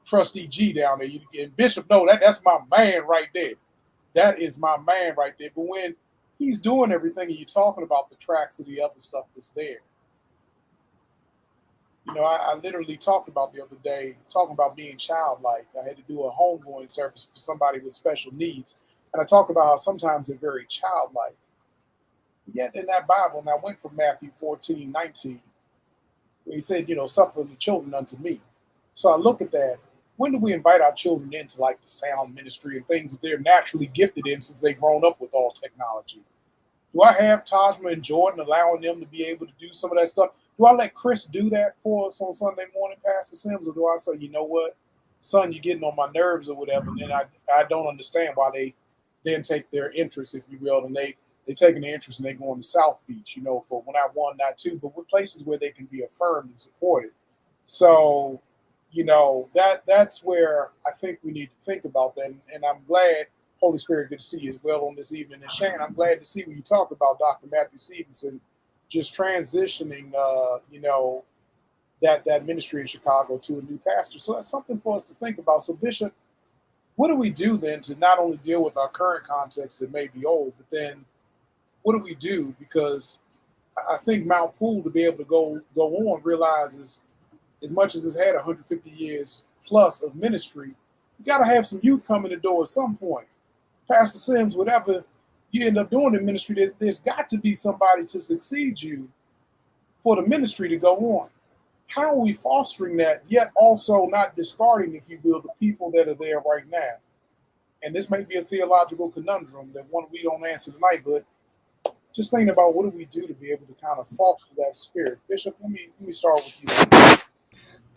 Trustee G down there, and Bishop know that's my man right there. That is my man right there. But when he's doing everything and you're talking about the tracks and the other stuff that's there, I literally talked about the other day, talking about being childlike. I had to do a homegoing service for somebody with special needs. And I talked about how sometimes they're very childlike. Yet in that Bible, and I went from Matthew 14:19, where he said, suffer the children unto me. So I look at that. When do we invite our children into like the sound ministry and things that they're naturally gifted in since they've grown up with all technology? Do I have Tajma and Jordan allowing them to be able to do some of that stuff? Do I let Chris do that for us on Sunday morning, Pastor Sims? Or do I say, you know what, son, you're getting on my nerves or whatever, and then I don't understand why they then take their interest, if you will, and they taking the interest and they going to South Beach, for when I one, not two, but with places where they can be affirmed and supported. So, that's where I think we need to think about that. And I'm glad, Holy Spirit, good to see you as well on this evening. And Shane, I'm glad to see when you talk about Dr. Matthew Stevenson just transitioning, that ministry in Chicago to a new pastor. So that's something for us to think about. So, Bishop, what do we do then to not only deal with our current context that may be old, but then what do we do? Because I think Mount Pool, to be able to go on, realizes as much as it's had 150 years plus of ministry, you got to have some youth come in the door at some point. Pastor Sims, whatever you end up doing in ministry, there's got to be somebody to succeed you for the ministry to go on. How are we fostering that, yet also not discarding, if you will, the people that are there right now? And this may be a theological conundrum that one we don't answer tonight, but just thinking about what do we do to be able to kind of foster that spirit. Bishop, let me start with you.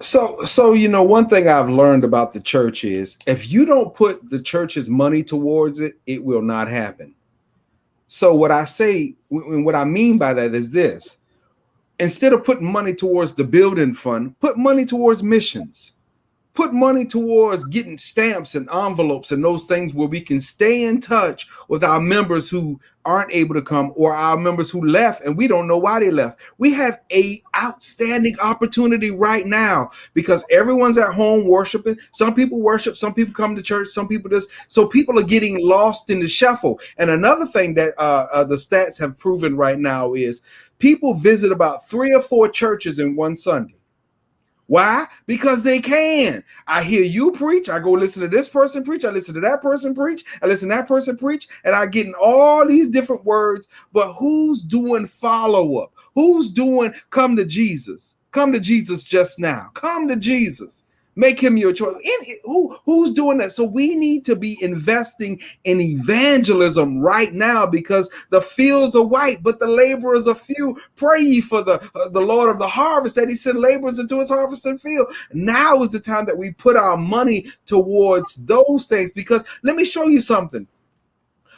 So one thing I've learned about the church is if you don't put the church's money towards it, it will not happen. So what I say, and what I mean by that is this: instead of putting money towards the building fund, put money towards missions. Put money towards getting stamps and envelopes and those things where we can stay in touch with our members who aren't able to come, or our members who left and we don't know why they left. We have a outstanding opportunity right now because everyone's at home worshiping. Some people worship, some people come to church, some people just, so people are getting lost in the shuffle. And another thing that the stats have proven right now is people visit about 3 or 4 churches in one Sunday. Why? Because they can. I hear you preach. I go listen to this person preach. I listen to that person preach. I listen to that person preach. And I get in all these different words. But who's doing follow-up? Who's doing come to Jesus? Come to Jesus just now. Come to Jesus. Make him your choice. Who's doing that? So we need to be investing in evangelism right now because the fields are white, but the laborers are few. Pray ye for the Lord of the harvest that he send laborers into his harvesting field. Now is the time that we put our money towards those things, because let me show you something.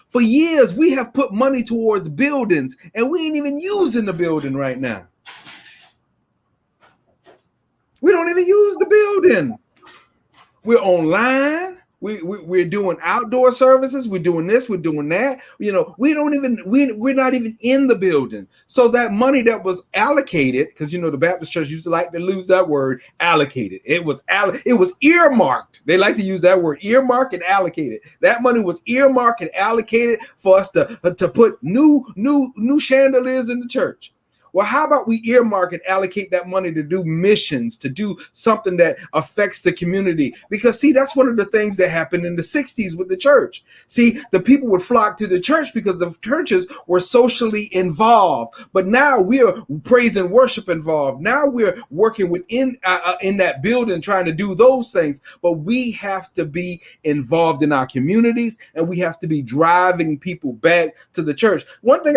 For years, we have put money towards buildings and we ain't even using the building right now. We don't even use the building. We're online. We're doing outdoor services. We're doing this. We're doing that. We're not even in the building. So that money that was allocated, because the Baptist church used to like to lose that word, allocated. It was earmarked. They like to use that word, earmarked and allocated. That money was earmarked and allocated for us to put new chandeliers in the church. Well, how about we earmark and allocate that money to do missions, to do something that affects the community? Because, see, that's one of the things that happened in the 60s with the church. See, the people would flock to the church because the churches were socially involved. But now we're praise and worship involved. Now we're working within in that building trying to do those things. But we have to be involved in our communities, and we have to be driving people back to the church. One thing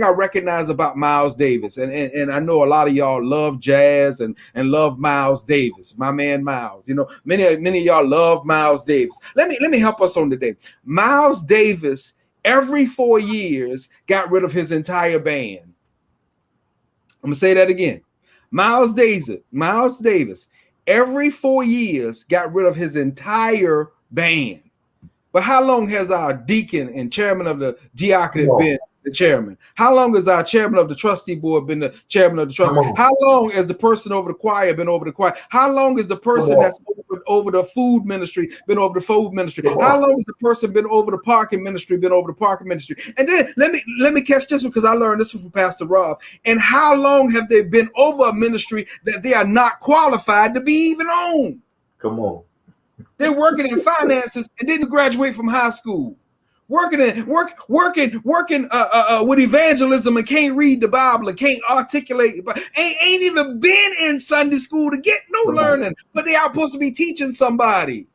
I recognize about Miles Davis, and I know a lot of y'all love jazz and love Miles Davis, my man Miles. Many of y'all love Miles Davis. Let me help us on today. Miles Davis, every 4 years, got rid of his entire band. I'm gonna say that again. Miles Davis, every 4 years, got rid of his entire band. But how long has our deacon and chairman of the diaconate been the chairman? How long has our chairman of the trustee board been the chairman of the trustee? How long has the person over the choir been over the choir? How long has the person that's over the food ministry been over the food ministry? How long has the person been over the parking ministry been over the parking ministry? And then let me catch this one, because I learned this from Pastor Rob. And how long have they been over a ministry that they are not qualified to be even on? Come on. They're working in finances and didn't graduate from high school. Working with evangelism and can't read the Bible and can't articulate, but ain't even been in Sunday school to get no learning, but they are supposed to be teaching somebody.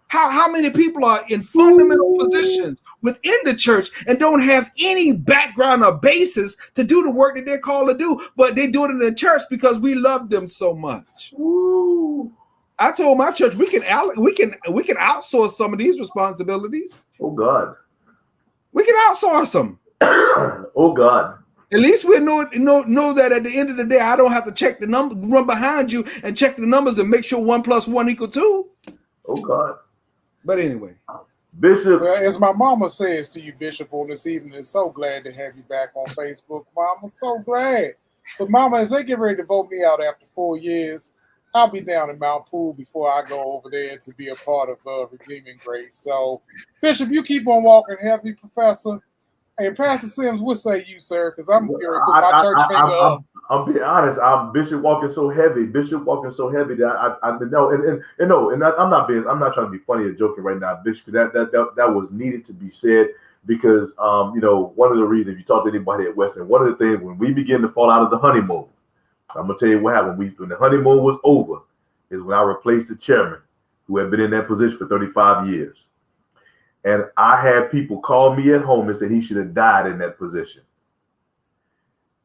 How many people are in fundamental positions within the church and don't have any background or basis to do the work that they're called to do, but they do it in the church because we love them so much. Ooh. I told my church we can outsource some of these responsibilities. Oh God. We can outsource them. Oh God. At least we know that at the end of the day, I don't have to check the number, run behind you and check the numbers and make sure 1 + 1 = 2. Oh God. But anyway, Bishop. Well, as my mama says to you, Bishop, on this evening, so glad to have you back on Facebook, Mama. So glad. But Mama, as they get ready to vote me out after 4 years, I'll be down in Mount Pool before I go over there to be a part of Redeeming Grace. So, Bishop, you keep on walking heavy, Professor. And Pastor Sims, what say you, sir? Because I'm going to put my church finger up. I'm being honest. I'm Bishop walking so heavy. Bishop walking so heavy that I know, and I'm not trying to be funny or joking right now, Bishop. That was needed to be said because one of the reasons, if you talk to anybody at Western, one of the things when we begin to fall out of the honeymoon, I'm gonna tell you what happened. When the honeymoon was over, is when I replaced the chairman who had been in that position for 35 years. And I had people call me at home and say he should have died in that position.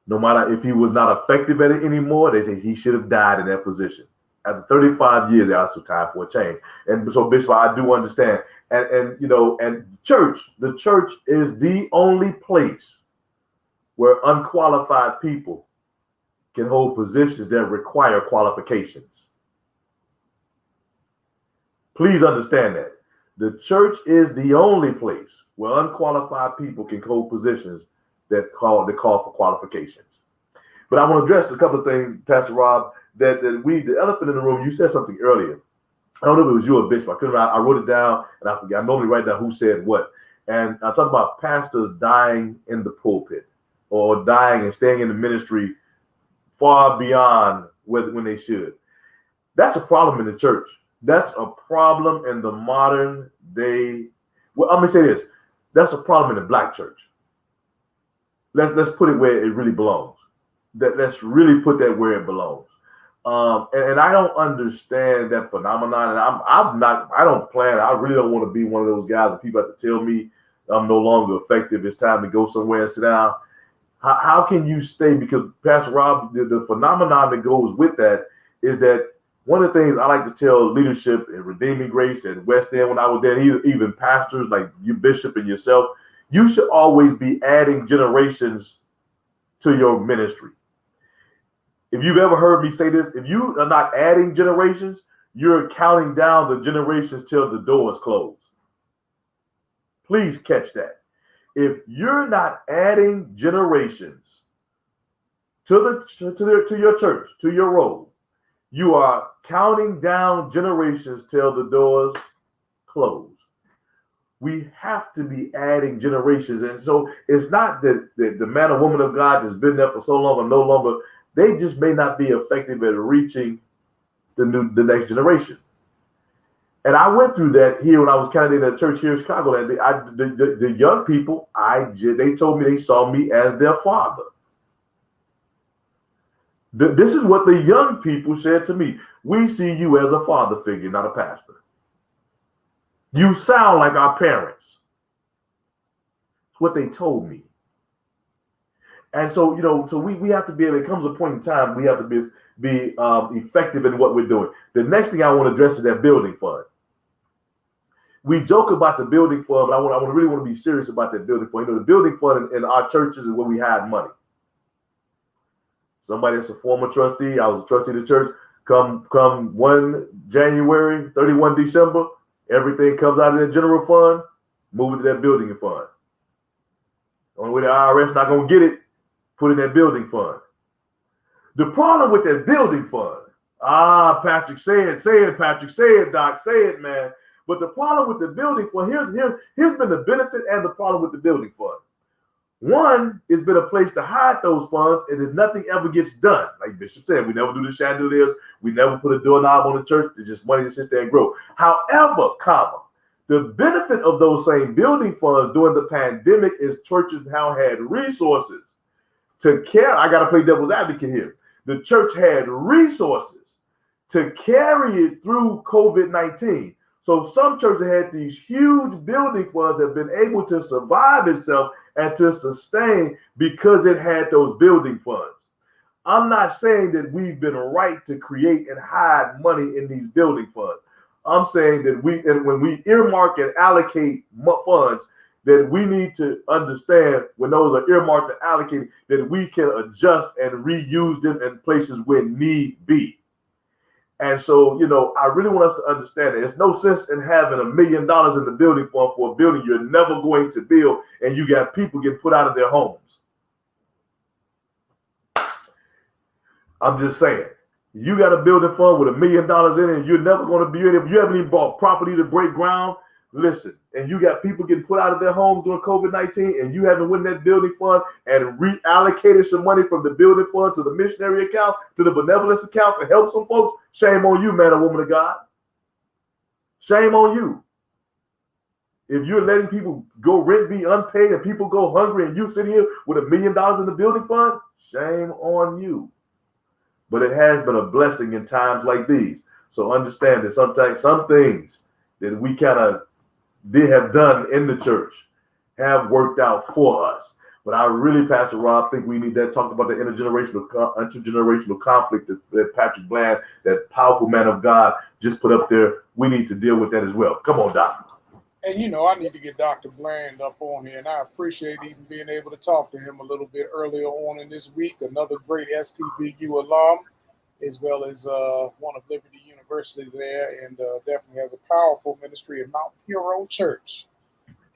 No matter if he was not effective at it anymore, they say he should have died in that position. After 35 years, there was time for a change. And so, Bishop, I do understand. And the church is the only place where unqualified people can hold positions that require qualifications. Please understand that. The church is the only place where unqualified people can hold positions that call for qualifications. But I want to address a couple of things, Pastor Rob, that the elephant in the room, you said something earlier. I don't know if it was you or Bishop. I wrote it down and I forgot. I normally write down who said what. And I talk about pastors dying in the pulpit or dying and staying in the ministry far beyond when they should. That's a problem in the church. That's a problem in the modern day. Well, let me say this. That's a problem in the black church. Let's put it where it really belongs. Let's really put that where it belongs. And I don't understand that phenomenon. And I don't plan. I really don't want to be one of those guys that people have to tell me I'm no longer effective. It's time to go somewhere and sit down. How can you stay? Because Pastor Rob, the phenomenon that goes with that is that one of the things I like to tell leadership in Redeeming Grace and West End when I was there, even pastors like you, Bishop, and yourself, you should always be adding generations to your ministry. If you've ever heard me say this, if you are not adding generations, you're counting down the generations till the door is closed. Please catch that. If you're not adding generations to your church, to your role, you are counting down generations till the doors close. We have to be adding generations. And so it's not that the man or woman of God has been there for so long or no longer. They just may not be effective at reaching the next generation. And I went through that here when I was candidating at a church here in Chicago. And the young people, they told me they saw me as their father. This is what the young people said to me. We see you as a father figure, not a pastor. You sound like our parents. That's what they told me. And so, so we have to be able, it comes a point in time, we have to be effective in what we're doing. The next thing I want to address is that building fund. We joke about the building fund, but I really want to be serious about that building fund. The building fund in our churches is where we hide money. Somebody that's a former trustee, I was a trustee of the church, come 1 January, 31 December, everything comes out of that general fund, move it to that building fund. Only way the IRS not going to get it, put in that building fund. The problem with that building fund, Patrick, say it, Patrick, say it, Doc, say it, man. But the problem with the building fund, here's been the benefit and the problem with the building fund. One, it's been a place to hide those funds, and if nothing ever gets done, like Bishop said, we never do the chandeliers, we never put a doorknob on the church. It's just money to sit there and grow. However, the benefit of those same building funds during the pandemic is churches now had resources to carry. I got to play devil's advocate here. The church had resources to carry it through COVID-19. So some churches had these huge building funds that have been able to survive itself and to sustain because it had those building funds. I'm not saying that we've been right to create and hide money in these building funds. I'm saying that when we earmark and allocate funds, that we need to understand when those are earmarked and allocated, that we can adjust and reuse them in places where need be. And so, I really want us to understand that there's no sense in having $1 million in the building fund for a building you're never going to build, and you got people get put out of their homes. I'm just saying, you got a building fund with $1 million in it, and you're never going to be in it. If you haven't even bought property to break ground, listen, and you got people getting put out of their homes during COVID-19, and you haven't won that building fund and reallocated some money from the building fund to the missionary account, to the benevolence account to help some folks, shame on you, man or woman of God. Shame on you. If you're letting people go rent be unpaid and people go hungry and you sitting here with $1 million in the building fund, shame on you. But it has been a blessing in times like these. So understand that sometimes some things that we kind of have done in the church have worked out for us. But I really, Pastor Rob, think we need that. Talk about the intergenerational conflict that Patrick Bland, that powerful man of God, just put up there. We need to deal with that as well. Come on, Doc. And I need to get Dr. Bland up on here, and I appreciate even being able to talk to him a little bit earlier on in this week. Another great STBU alum, as well as one of Liberty University there, and definitely has a powerful ministry at Mount Hero Church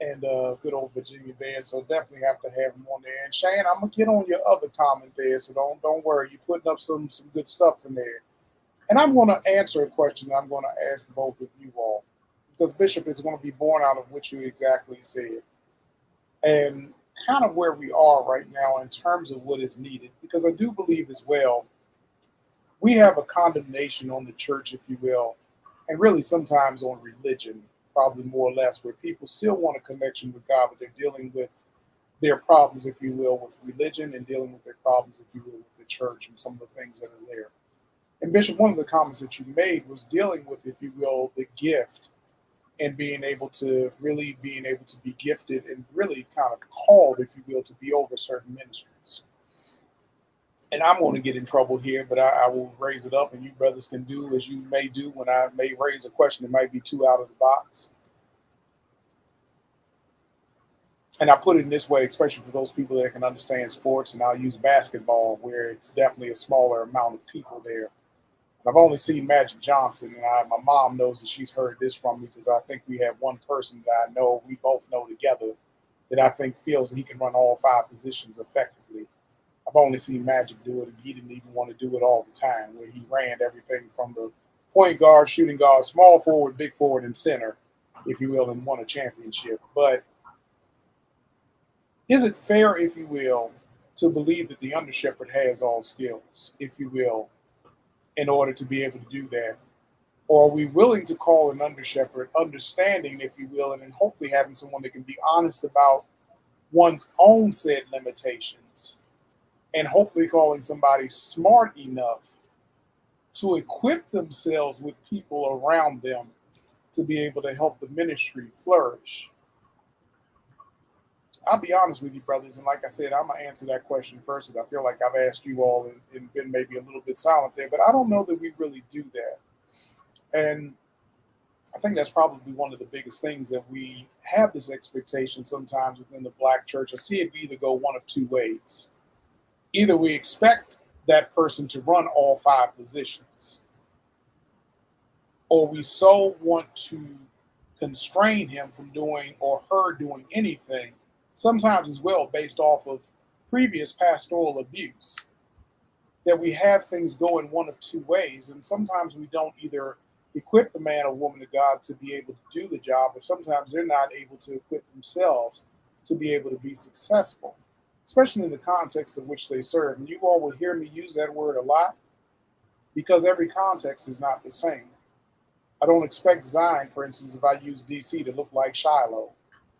and good old Virginia there. So definitely have to have him on there. And Shane, I'm gonna get on your other comment there, so don't worry. You're putting up some good stuff in there. And I'm gonna answer a question I'm gonna ask both of you all, because Bishop is going to be born out of what you exactly said, and kind of where we are right now in terms of what is needed. Because I do believe as well, we have a condemnation on the church, if you will, and really sometimes on religion, probably more or less, where people still want a connection with God, but they're dealing with their problems, if you will, with religion, and dealing with their problems, if you will, with the church and some of the things that are there. And Bishop, one of the comments that you made was dealing with, if you will, the gift, and being able to be gifted and really kind of called, if you will, to be over certain ministries. And I'm going to get in trouble here, but I will raise it up, and you brothers can do as you may do when I may raise a question that might be too out of the box. And I put it in this way, especially for those people that can understand sports, and I'll use basketball, where it's definitely a smaller amount of people there. I've only seen Magic Johnson, and my mom knows that she's heard this from me, because I think we have one person that I know, we both know together, that I think feels that he can run all 5 positions effectively. I've only seen Magic do it, and he didn't even want to do it all the time, where he ran everything from the point guard, shooting guard, small forward, big forward, and center, if you will, and won a championship. But is it fair, if you will, to believe that the under shepherd has all skills, if you will, in order to be able to do that? Or are we willing to call an under shepherd, understanding, if you will, and then hopefully having someone that can be honest about one's own said limitations, and hopefully calling somebody smart enough to equip themselves with people around them to be able to help the ministry flourish? I'll be honest with you, brothers, and like I said, I'm going to answer that question first, because I feel like I've asked you all and been maybe a little bit silent there, but I don't know that we really do that. And I think that's probably one of the biggest things, that we have this expectation sometimes within the Black church. I see it either go one of 2 ways. Either we expect that person to run all 5 positions, or we so want to constrain him from doing, or her doing, anything, sometimes as well based off of previous pastoral abuse, that we have things go in one of two ways. And sometimes we don't either equip the man or woman of God to be able to do the job, or sometimes they're not able to equip themselves to be able to be successful, especially in the context of which they serve. And you all will hear me use that word a lot because every context is not the same. I don't expect Zion, for instance, if I use DC, to look like Shiloh.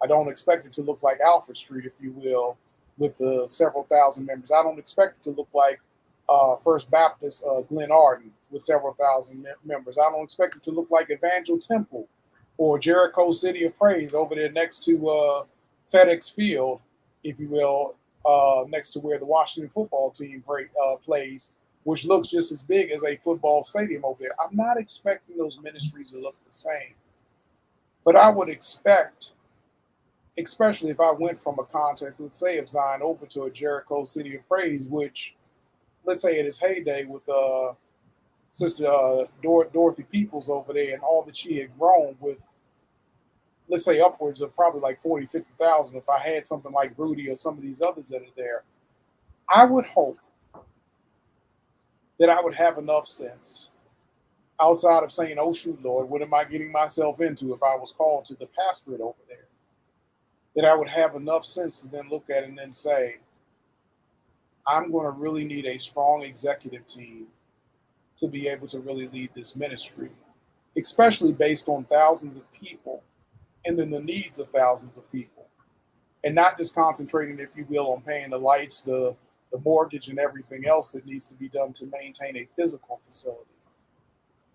I don't expect it to look like Alfred Street, if you will, with the several thousand members. I don't expect it to look like First Baptist Glen Arden with several thousand members. I don't expect it to look like Evangel Temple or Jericho City of Praise over there next to FedEx Field, if you will, next to where the Washington football team plays, which looks just as big as a football stadium over there. I'm not expecting those ministries to look the same. But I would expect, especially if I went from a context, let's say, of Zion over to a Jericho City of Praise, which, let's say, in its heyday with Sister Dorothy Peoples over there and all that she had grown with, let's say, upwards of probably like 40, 50,000. If I had something like Rudy or some of these others that are there, I would hope that I would have enough sense outside of saying, oh, shoot, Lord, what am I getting myself into if I was called to the pastorate over there? That I would have enough sense to then look at it and then say, I'm going to really need a strong executive team to be able to really lead this ministry, especially based on thousands of people and then the needs of thousands of people. And not just concentrating, if you will, on paying the lights, the mortgage, and everything else that needs to be done to maintain a physical facility,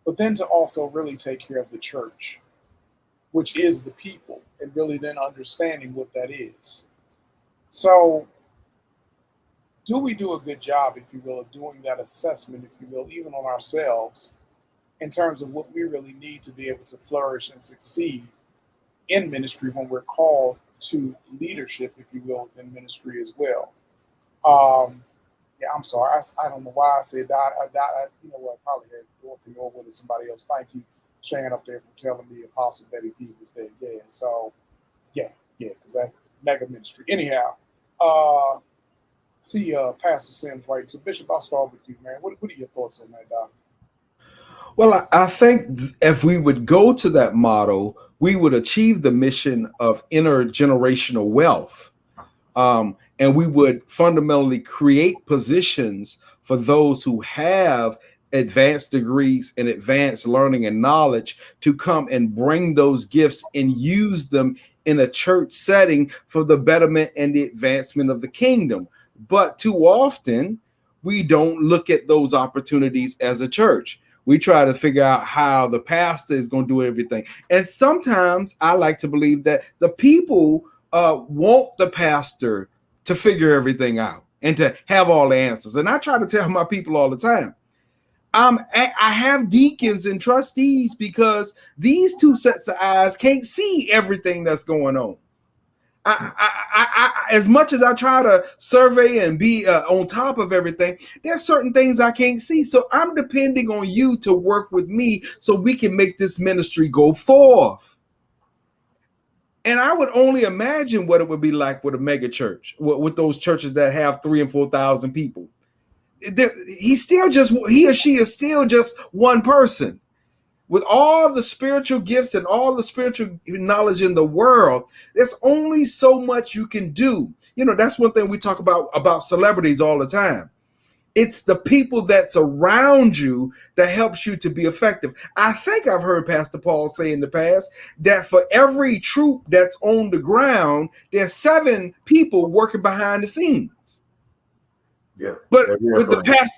but then to also really take care of the church, which is the people, and really then understanding what that is. So, do we do a good job, if you will, of doing that assessment, if you will, even on ourselves, in terms of what we really need to be able to flourish and succeed in ministry when we're called to leadership, if you will, within ministry as well? Yeah, I'm sorry. I don't know why I said that. You know what? I probably had Dorothy or with somebody else. Thank you, Shan, up there, for telling me Apostle Betty P was there. Yeah. So, yeah, because that mega ministry. Anyhow, see, Pastor Sims, right? So, Bishop, I'll start with you, man. What are your thoughts on that, Doc? Well, I think if we would go to that model, we would achieve the mission of intergenerational wealth. And we would fundamentally create positions for those who have advanced degrees and advanced learning and knowledge to come and bring those gifts and use them in a church setting for the betterment and the advancement of the kingdom. But too often, we don't look at those opportunities as a church. We try to figure out how the pastor is going to do everything. And sometimes I like to believe that the people want the pastor to figure everything out and to have all the answers. And I try to tell my people all the time, I have deacons and trustees because these two sets of eyes can't see everything that's going on. As much as I try to survey and be on top of everything, there's certain things I can't see. So I'm depending on you to work with me so we can make this ministry go forth. And I would only imagine what it would be like with a mega church, with those churches that have 3,000 and 4,000 people. He or she is still just one person. With all the spiritual gifts and all the spiritual knowledge in the world, there's only so much you can do. You know, that's one thing we talk about celebrities all the time. It's the people that surround you that helps you to be effective. I think I've heard Pastor Paul say in the past that for every troop that's on the ground, there's 7 people working behind the scenes. Yeah. But with the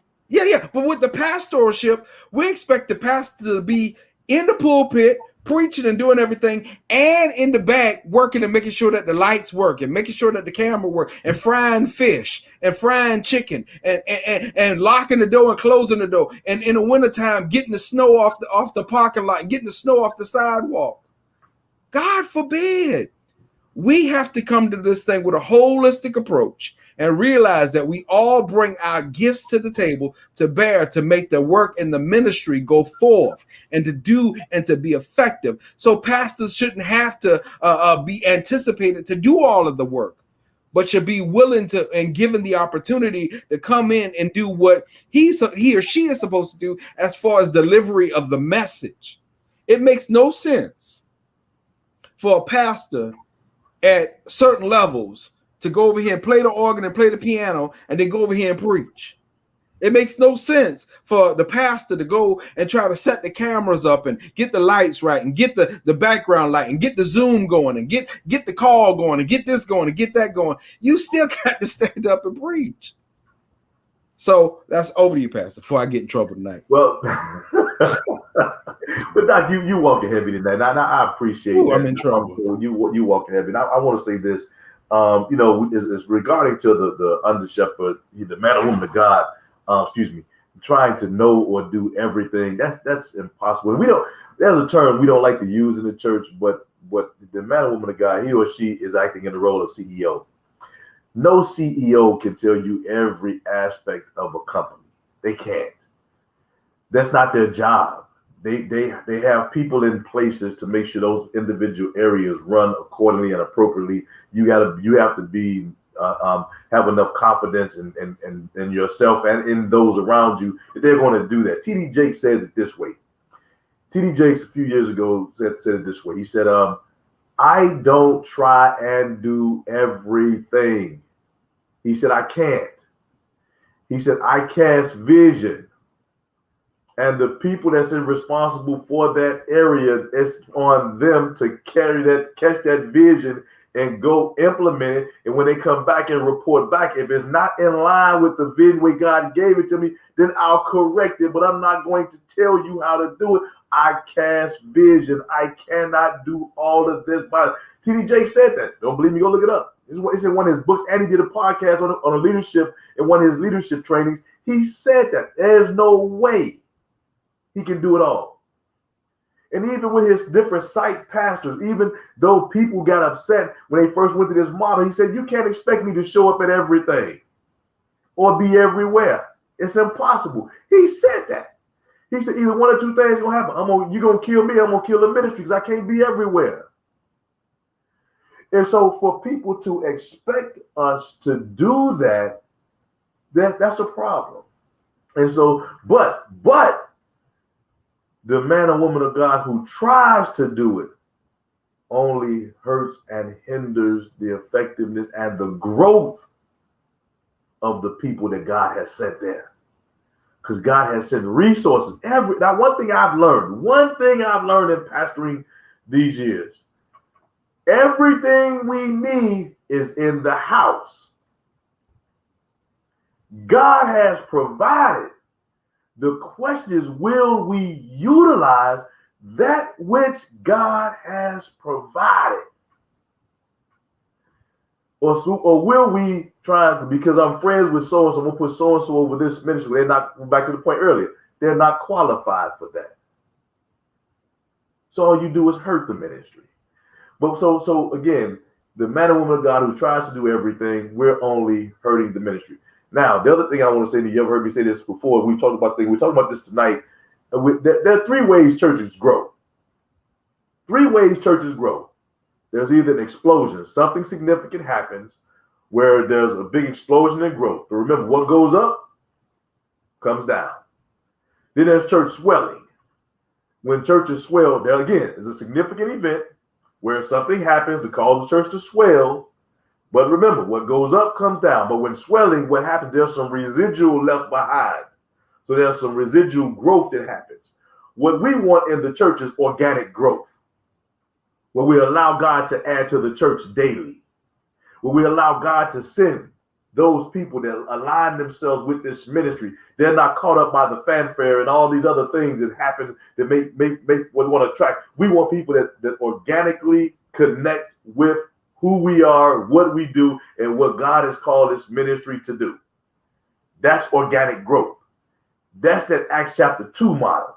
but with the pastorship, we expect the pastor to be in the pulpit, preaching and doing everything, and in the back working and making sure that the lights work and making sure that the camera works, and frying fish and frying chicken and locking the door and closing the door, and in the wintertime getting the snow off the parking lot and getting the snow off the sidewalk. God forbid. We have to come to this thing with a holistic approach and realize that we all bring our gifts to the table to bear to make the work in the ministry go forth and to do and to be effective. So pastors shouldn't have to be anticipated to do all of the work. but should be willing to and given the opportunity to come in and do what he or she is supposed to do as far as delivery of the message. It makes no sense for a pastor at certain levels to go over here and play the organ and play the piano and then go over here and preach. It makes no sense for the pastor to go and try to set the cameras up and get the lights right and get the background light and get the Zoom going and get the call going and get this going and get that going. You still got to stand up and preach. So that's over to you, Pastor, before I get in trouble tonight. Well, but Doc, you walking heavy tonight. And I appreciate that. I'm in trouble. You walking heavy. And I want to say this, is regarding to the under shepherd, the man or woman of God. Trying to know or do everything. That's impossible. There's a term we don't like to use in the church, but the man or woman of God, he or she is acting in the role of CEO. No CEO can tell you every aspect of a company. They can't. That's not their job. They have people in places to make sure those individual areas run accordingly and appropriately. You have to be have enough confidence in yourself and in those around you that they're going to do that. T.D. Jakes says it this way. T.D. Jakes a few years ago said it this way. He said, I don't try and do everything. He said, I can't. He said, I cast vision. And the people that's responsible for that area, it's on them to catch that vision and go implement it. And when they come back and report back, if it's not in line with the vision way God gave it to me, then I'll correct it. But I'm not going to tell you how to do it. I cast vision. I cannot do all of this. T.D. Jakes said that. Don't believe me? Go look it up. It's in one of his books, and he did a podcast on leadership in one of his leadership trainings. He said that there's no way he can do it all. And even with his different site pastors, even though people got upset when they first went to this model, he said, you can't expect me to show up at everything or be everywhere. It's impossible. He said that. He said either one or two things going to happen. You're going to kill me. I'm going to kill the ministry because I can't be everywhere. And so for people to expect us to do that's a problem. And so, but the man or woman of God who tries to do it only hurts and hinders the effectiveness and the growth of the people that God has sent there. Because God has sent resources. Now, one thing I've learned in pastoring these years, everything we need is in the house. God has provided. The question is, will we utilize that which God has provided? Or will we try, because I'm friends with so-and-so, I'm going to put so-and-so over this ministry. They're not, back to the point earlier, they're not qualified for that. So all you do is hurt the ministry. But so again, the man or woman of God who tries to do everything, we're only hurting the ministry. Now, the other thing I want to say to you, ever heard me say this before, we talked about this tonight. There are three ways churches grow. Three ways churches grow. There's either an explosion, something significant happens where there's a big explosion in growth. But remember, what goes up comes down. Then there's church swelling. When churches swell, there again is a significant event where something happens to cause the church to swell. But remember, what goes up comes down. But when swelling, what happens? There's some residual left behind. So there's some residual growth that happens. What we want in the church is organic growth, where we allow God to add to the church daily, where we allow God to send those people that align themselves with this ministry. They're not caught up by the fanfare and all these other things that happen that make what we want to attract. We want people that organically connect with who we are, what we do, and what God has called this ministry to do. That's organic growth. That's that Acts chapter 2 model.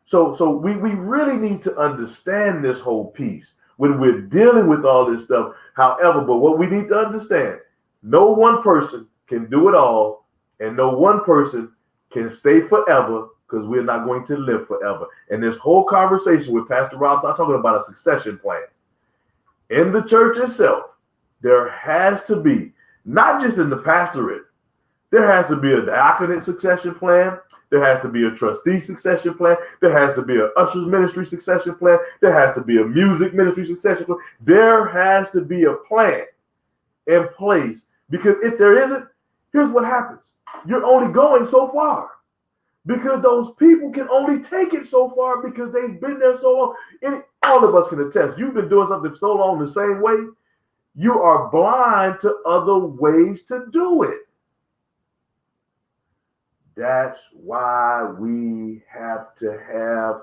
So we really need to understand this whole piece when we're dealing with all this stuff. However, but what we need to understand, no one person can do it all, and no one person can stay forever, because we're not going to live forever. And this whole conversation with Pastor Rob, I'm talking about a succession plan. in the church itself, there has to be, not just in the pastorate, there has to be a diaconate succession plan. There has to be a trustee succession plan. There has to be an ushers ministry succession plan. There has to be a music ministry succession plan. There has to be a plan in place, because if there isn't, here's what happens. You're only going so far, because those people can only take it so far because they've been there so long. And all of us can attest. You've been doing something so long the same way, you are blind to other ways to do it. That's why we have to have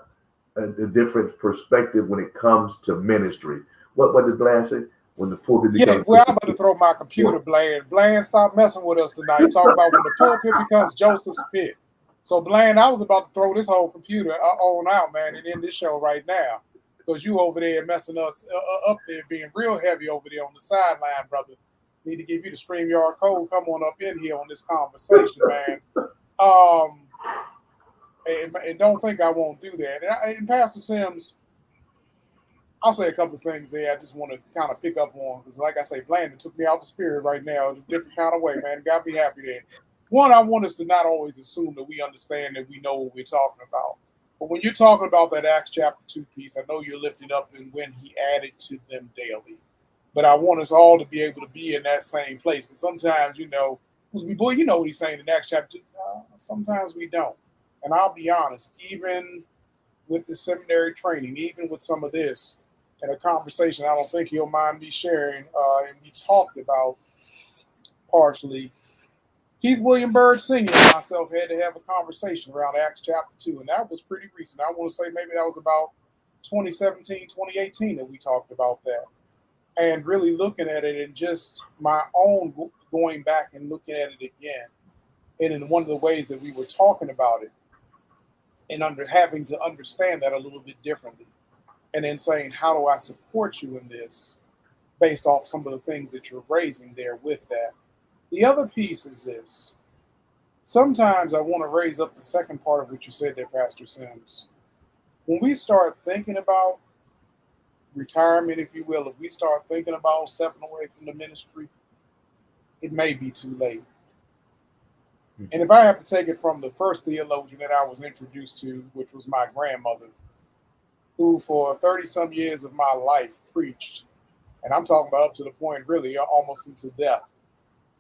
a different perspective when it comes to ministry. What did Bland say? When the pulpit becomes... well, I'm about to throw my computer, Bland. Bland, stop messing with us tonight. Talk about when the pulpit becomes Joseph's pit. So, Bland, I was about to throw this whole computer on out, man, and end this show right now. Because you over there messing us up there, being real heavy over there on the sideline, brother. Need to give you the StreamYard code. Come on up in here on this conversation, man. And don't think I won't do that. And Pastor Sims, I'll say a couple of things there. I just want to kind of pick up on, because like I say, Blandon took me out the spirit right now in a different kind of way, man. Got to be happy there. One, I want us to not always assume that we understand that we know what we're talking about. But when you're talking about that Acts chapter 2 piece, I know you're lifted up in when he added to them daily. But I want us all to be able to be in that same place. Because sometimes, you know what he's saying in Acts chapter 2. Sometimes we don't. And I'll be honest, even with the seminary training, even with some of this, in a conversation I don't think he'll mind me sharing, and we talked about partially, Keith William Byrd Sr. and myself had to have a conversation around Acts chapter 2, and that was pretty recent. I want to say maybe that was about 2017, 2018 that we talked about that. And really looking at it and just my own going back and looking at it again. And in one of the ways that we were talking about it, and having to understand that a little bit differently. And then saying, how do I support you in this based off some of the things that you're raising there with that? The other piece is this. Sometimes I want to raise up the second part of what you said there, Pastor Sims. When we start thinking about retirement, if you will, if we start thinking about stepping away from the ministry, it may be too late. And if I have to take it from the first theologian that I was introduced to, which was my grandmother, who for 30-some years of my life preached, and I'm talking about up to the point really almost into death,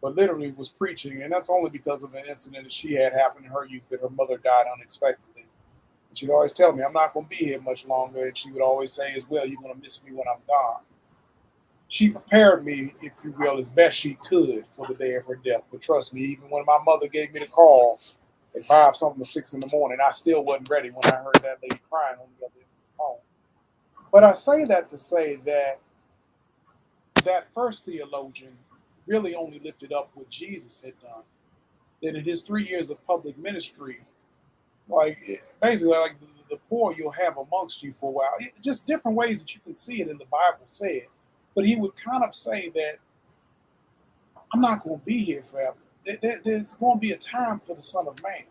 but literally was preaching, and that's only because of an incident that she had happened in her youth, that her mother died unexpectedly. And she'd always tell me, I'm not going to be here much longer, and she would always say as well, you're going to miss me when I'm gone. She prepared me, if you will, as best she could for the day of her death. But trust me, even when my mother gave me the call at 5-something or 6 in the morning, I still wasn't ready when I heard that lady crying on the other end of the phone. But I say that to say that that first theologian really only lifted up what Jesus had done. That in his 3 years of public ministry, basically the poor you'll have amongst you for a while. Just different ways that you can see it in the Bible said. But he would kind of say that I'm not going to be here forever. There's going to be a time for the Son of Man.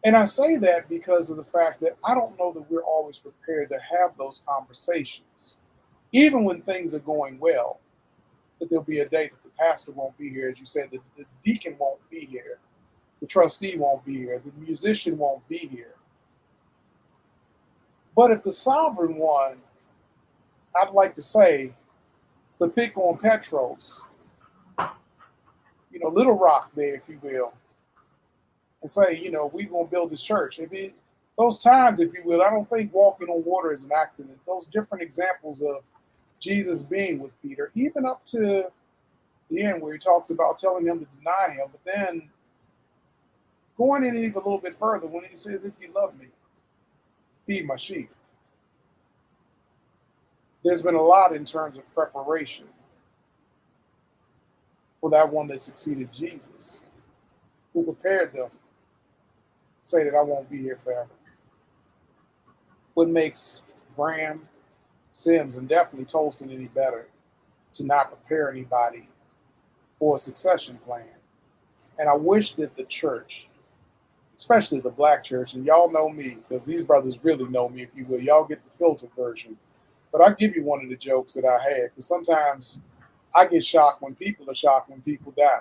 And I say that because of the fact that I don't know that we're always prepared to have those conversations. Even when things are going well, that there'll be a day that the pastor won't be here, as you said, the deacon won't be here, the trustee won't be here, the musician won't be here. But if the sovereign one, I'd like to say, the pick on Petros, Little Rock there, if you will, and say, we're going to build this church. Those times, if you will, I don't think walking on water is an accident. Those different examples of Jesus being with Peter, even up to the end where he talks about telling him to deny him, but then going in even a little bit further when he says, if you love me, feed my sheep. There's been a lot in terms of preparation for that one that succeeded Jesus, who prepared them to say that I won't be here forever. What makes Graham, Sims, and definitely Tolson any better to not prepare anybody for a succession plan? And I wish that the church, especially the black church, and y'all know me, because these brothers really know me, if you will, y'all get the filtered version. But I'll give you one of the jokes that I had, because sometimes I get shocked when people are shocked when people die.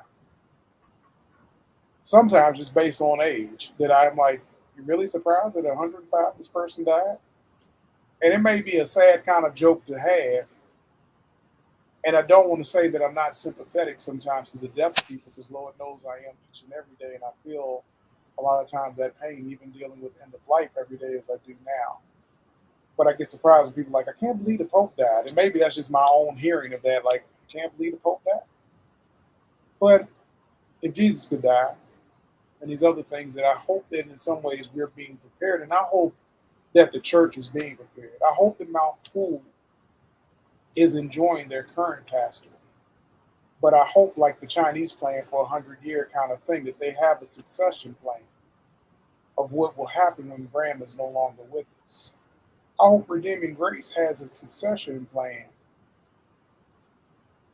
Sometimes it's based on age, that I'm like, you really surprised that at 105 this person died? And it may be a sad kind of joke to have. And I don't want to say that I'm not sympathetic sometimes to the death of people, because Lord knows I am each and every day. And I feel a lot of times that pain, even dealing with end of life every day as I do now. But I get surprised when people are like, I can't believe the Pope died. And maybe that's just my own hearing of that. Like, I can't believe the Pope died. But if Jesus could die, and these other things, that I hope that in some ways we're being prepared. And I hope that the church is being prepared. I hope that Mount Pool is enjoying their current pastor. But I hope, like the Chinese plan for a 100-year kind of thing, that they have a succession plan of what will happen when Graham is no longer with us. I hope Redeeming Grace has a succession plan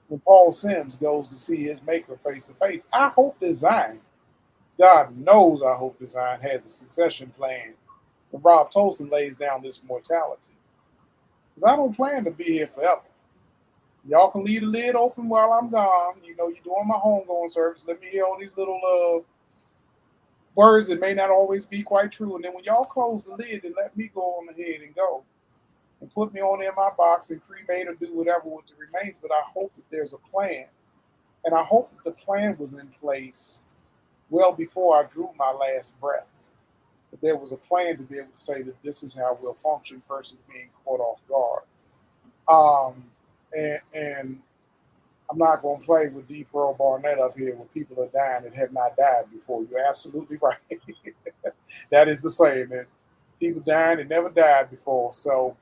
when Paul Sims goes to see his maker face to face. I hope that Zion, God knows I hope that Zion has a succession plan when Rob Tolson lays down this mortality. Because I don't plan to be here forever. Y'all can leave the lid open while I'm gone. You know, you're doing my homegoing service. Let me hear all these little words that may not always be quite true. And then when y'all close the lid, then let me go on ahead and go. And put me on in my box and cremate or do whatever with the remains. But I hope that there's a plan. And I hope that the plan was in place well before I drew my last breath. That there was a plan to be able to say that this is how we'll function versus being caught off guard. And I'm not going to play with D. Pearl Barnett up here when people are dying that have not died before. You're absolutely right. That is the saying, that people dying that never died before. So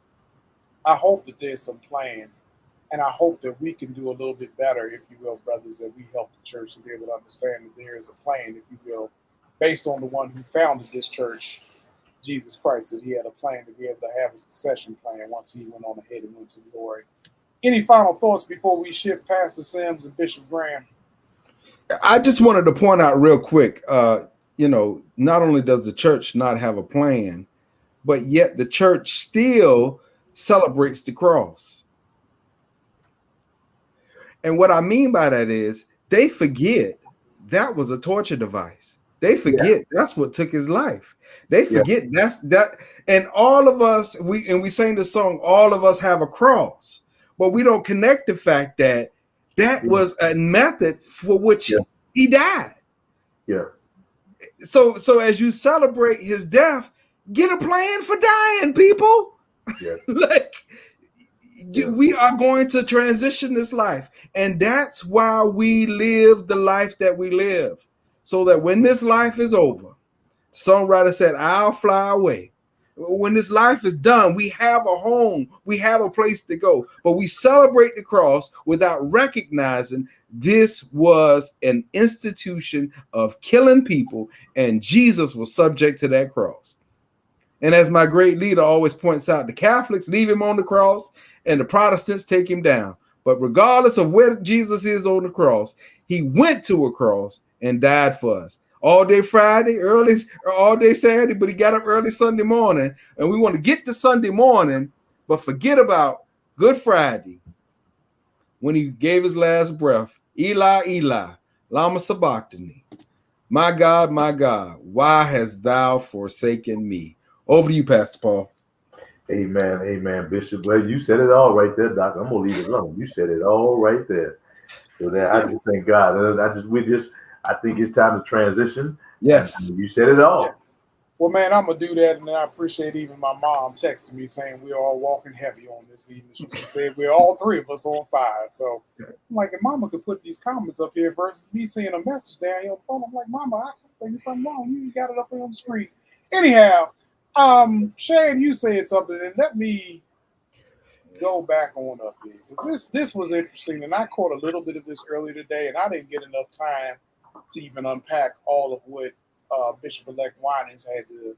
I hope that there's some plan. And I hope that we can do a little bit better, if you will, brothers, that we help the church to be able to understand that there is a plan, if you will, based on the one who founded this church, Jesus Christ, that he had a plan to be able to have a succession plan once he went on ahead and went to glory. Any final thoughts before we shift past the Sims and Bishop Graham? I just wanted to point out real quick, not only does the church not have a plan, but yet the church still celebrates the cross. And what I mean by that is they forget that was a torture device. They forget that's what took his life. They forget that's that. And all of us, we sang the song, all of us have a cross, but we don't connect the fact that was a method for which he died. Yeah. So as you celebrate his death, get a plan for dying, people. Yeah. We are going to transition this life, and that's why we live the life that we live, so that when this life is over, the songwriter said, I'll fly away. When this life is done, we have a home, we have a place to go, but we celebrate the cross without recognizing this was an institution of killing people, and Jesus was subject to that cross. And as my great leader always points out, the Catholics leave him on the cross and the Protestants take him down. But regardless of where Jesus is on the cross, he went to a cross and died for us. All day Friday, early, or all day Saturday, but he got up early Sunday morning. And we want to get to Sunday morning, but forget about Good Friday when he gave his last breath. Eli, Eli, lama sabachthani. My God, why hast thou forsaken me? Over to you, Pastor Paul. Amen, Bishop. Well, you said it all right there, Doc. I'm gonna leave it alone. You said it all right there. So that I just thank God. I think it's time to transition. Yes, you said it all. Yeah. Well, man, I'm gonna do that, and I appreciate even my mom texting me saying we're all walking heavy on this evening. She said we're all three of us on fire. So I'm like, if Mama could put these comments up here versus me seeing a message down here on the phone, I'm like, Mama, I think there's something wrong. You got it up here on the screen. Anyhow, Shane, you said something, and let me go back on up here, because this was interesting, and I caught a little bit of this earlier today, and I didn't get enough time to even unpack all of what Bishop-elect Winans had to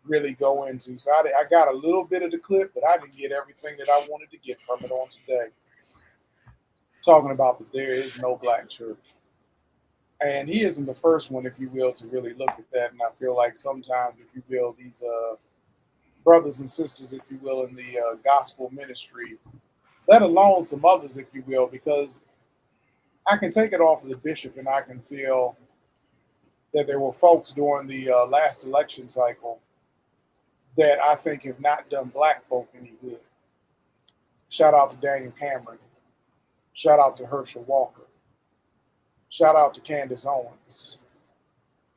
really go into. So I got a little bit of the clip, but I didn't get everything that I wanted to get from it on today. Talking about that there is no black church. And he isn't the first one, if you will, to really look at that. And I feel like sometimes, if you will, these brothers and sisters, if you will, in the gospel ministry, let alone some others, if you will, because I can take it off of the bishop and I can feel that there were folks during the last election cycle that I think have not done black folk any good. Shout out to Daniel Cameron. Shout out to Herschel Walker. Shout out to Candace Owens.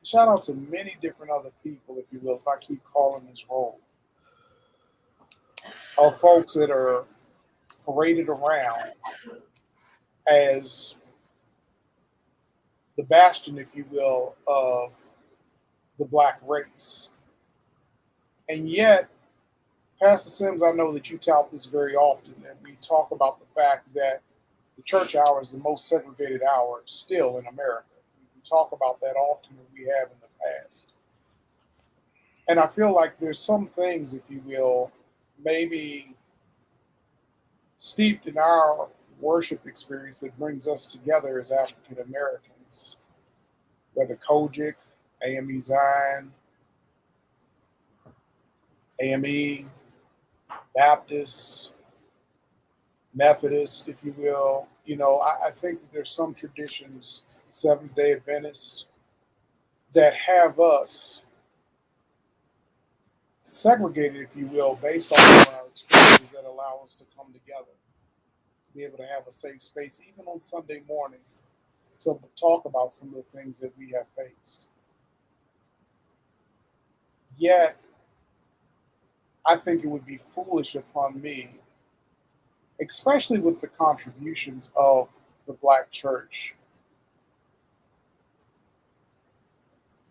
Shout out to many different other people, if you will, if I keep calling this roll, of folks that are paraded around as the bastion, if you will, of the black race. And yet, Pastor Sims, I know that you tout this very often, and we talk about the fact that the church hour is the most segregated hour still in America. We talk about that often as we have in the past. And I feel like there's some things, if you will, maybe steeped in our worship experience that brings us together as African Americans, whether Kojic, AME Zion, AME, Baptist, Methodist, if you will. You know, I think that there's some traditions, Seventh-day Adventists, that have us segregated, if you will, based on our experiences that allow us to come together, to be able to have a safe space, even on Sunday morning, to talk about some of the things that we have faced. Yet, I think it would be foolish upon me, especially with the contributions of the black church,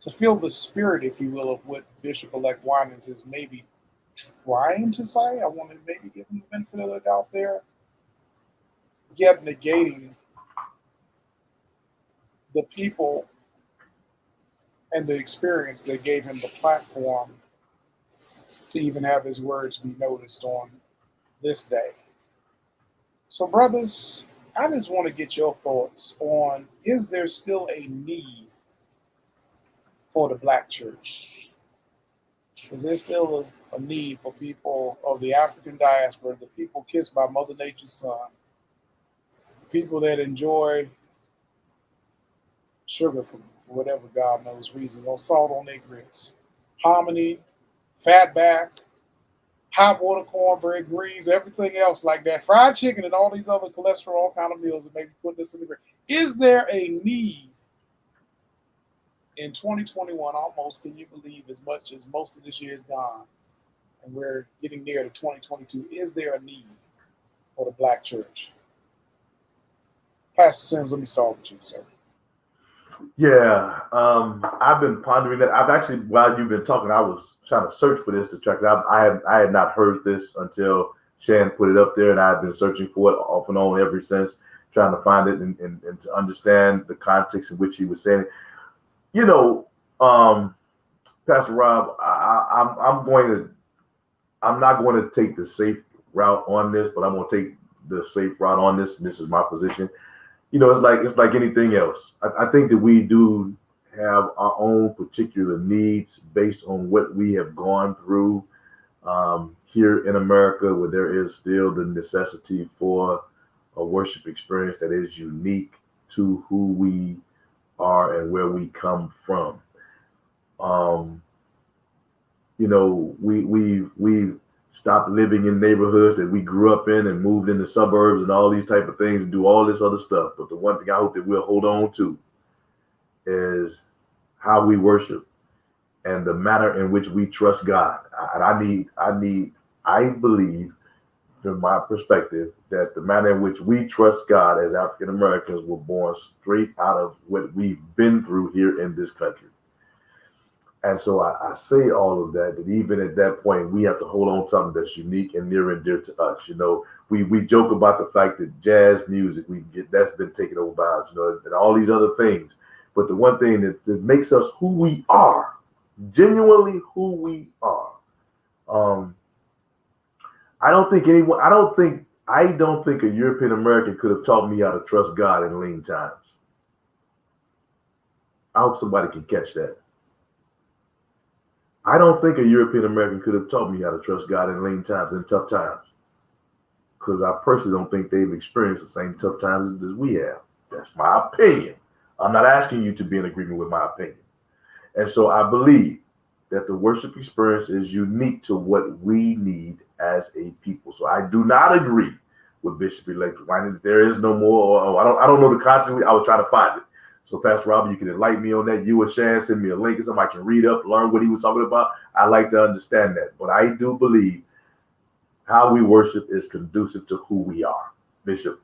to feel the spirit, if you will, of what Bishop-elect Winans is maybe trying to say. I want to maybe give him the benefit of the doubt there, yet negating the people and the experience that gave him the platform to even have his words be noticed on this day. So, brothers, I just want to get your thoughts on, is there still a need for the black church? Is there still a need for people of the African diaspora, the people kissed by Mother Nature's son, people that enjoy sugar for whatever God knows reason, or salt on their grits, hominy, fatback, hot water, cornbread, greens, everything else like that, fried chicken, and all these other cholesterol kind of meals that may be putting us in the grave? Is there a need in 2021, almost, can you believe, as much as most of this year is gone, and we're getting near to 2022, is there a need for the black church? Pastor Sims, let me start with you, sir. Yeah, I've been pondering that. I've actually, while you've been talking, I was trying to search for this to track. I had not heard this until Shan put it up there, and I've been searching for it off and on ever since, trying to find it and to understand the context in which he was saying it. You know, Pastor Rob, I'm not going to take the safe route on this, but I'm going to take the safe route on this. And this is my position. You know, it's like anything else. I think that we do have our own particular needs based on what we have gone through here in America, where there is still the necessity for a worship experience that is unique to who we are and where we come from. You know, we've stopped living in neighborhoods that we grew up in and moved into suburbs and all these type of things and do all this other stuff. But the one thing I hope that we'll hold on to is how we worship and the manner in which we trust God. And I believe, from my perspective, that the manner in which we trust God as African Americans were born straight out of what we've been through here in this country. And so I say all of that, that even at that point, we have to hold on to something that's unique and near and dear to us. You know, we joke about the fact that jazz music, that's been taken over by us, you know, and all these other things. But the one thing that makes us who we are, genuinely who we are, I don't think a European American could have taught me how to trust God in lean times. I hope somebody can catch that. I don't think a European American could have taught me how to trust God in lean times and tough times, because I personally don't think they've experienced the same tough times as we have. That's my opinion. I'm not asking you to be in agreement with my opinion. And so I believe that the worship experience is unique to what we need as a people. So I do not agree with Bishop-elect Whining that there is no more. I don't know the concept. I will try to find it. So Pastor Robert, you can enlighten me on that. You or Shan, send me a link or something I can read up, learn what he was talking about. I like to understand that. But I do believe how we worship is conducive to who we are. Bishop.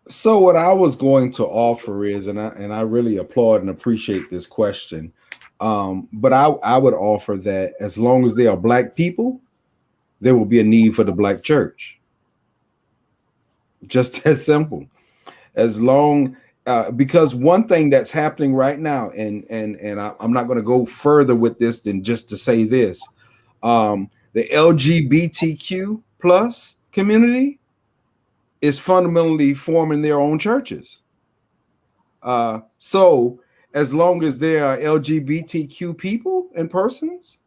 So what I was going to offer is, and I really applaud and appreciate this question, but I would offer that as long as there are Black people, there will be a need for the Black church. Just as simple. As long, because one thing that's happening right now, and I'm not going to go further with this than just to say this, the LGBTQ plus community is fundamentally forming their own churches. So as long as there are LGBTQ people and persons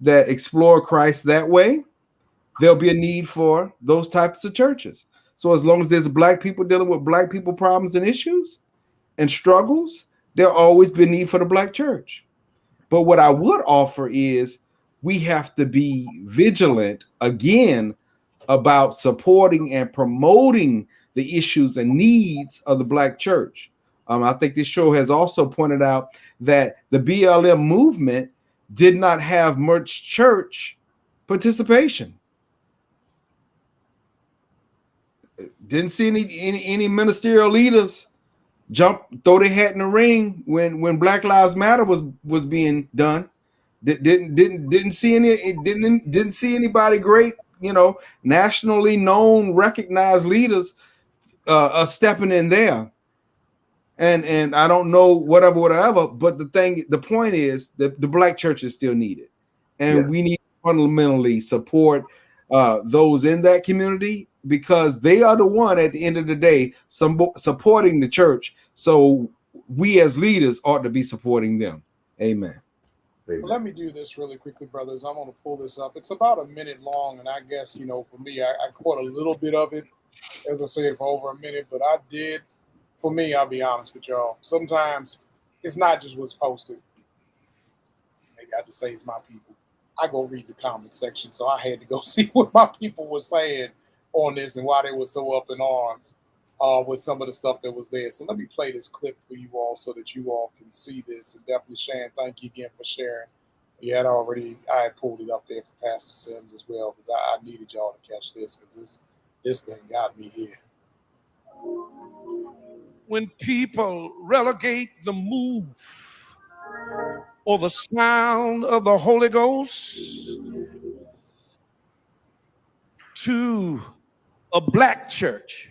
that explore Christ that way, there'll be a need for those types of churches. So as long as there's Black people dealing with Black people problems and issues and struggles, there'll always be a need for the Black church. But what I would offer is we have to be vigilant again about supporting and promoting the issues and needs of the Black church. I think this show has also pointed out that the BLM movement did not have much church participation. Didn't see any ministerial leaders throw their hat in the ring when Black Lives Matter was being done. Didn't see anybody great, nationally known, recognized leaders stepping in there. And I don't know whatever, but the point is that the Black church is still needed, and we need to fundamentally support those in that community, because they are the one at the end of the day supporting the church. So we as leaders ought to be supporting them. Amen. Well, let me do this really quickly, brothers. I'm going to pull this up. It's about a minute long, and I guess, for me, I caught a little bit of it, as I said, for over a minute, but I did. For me, I'll be honest with y'all, sometimes it's not just what's posted. Maybe I just say it's my people. I go read the comment section, so I had to go see what my people were saying on this and why they were so up in arms with some of the stuff that was there. So let me play this clip for you all so that you all can see this. And definitely, Shan, thank you again for sharing. I had pulled it up there for Pastor Sims as well, because I needed y'all to catch this, because this thing got me here. When people relegate the move or the sound of the Holy Ghost to a Black church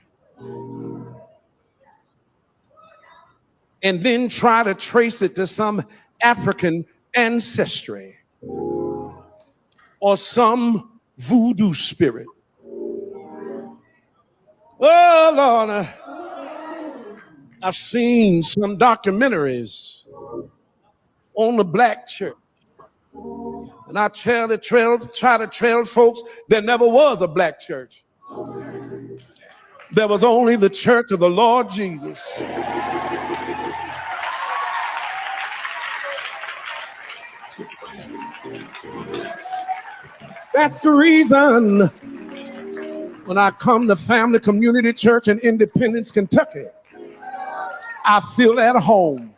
and then try to trace it to some African ancestry or some voodoo spirit. Oh, Lord, I've seen some documentaries on the Black church, and I try to tell folks there never was a Black church. There was only the church of the Lord Jesus. That's the reason when I come to Family Community Church in Independence, Kentucky, I feel at home.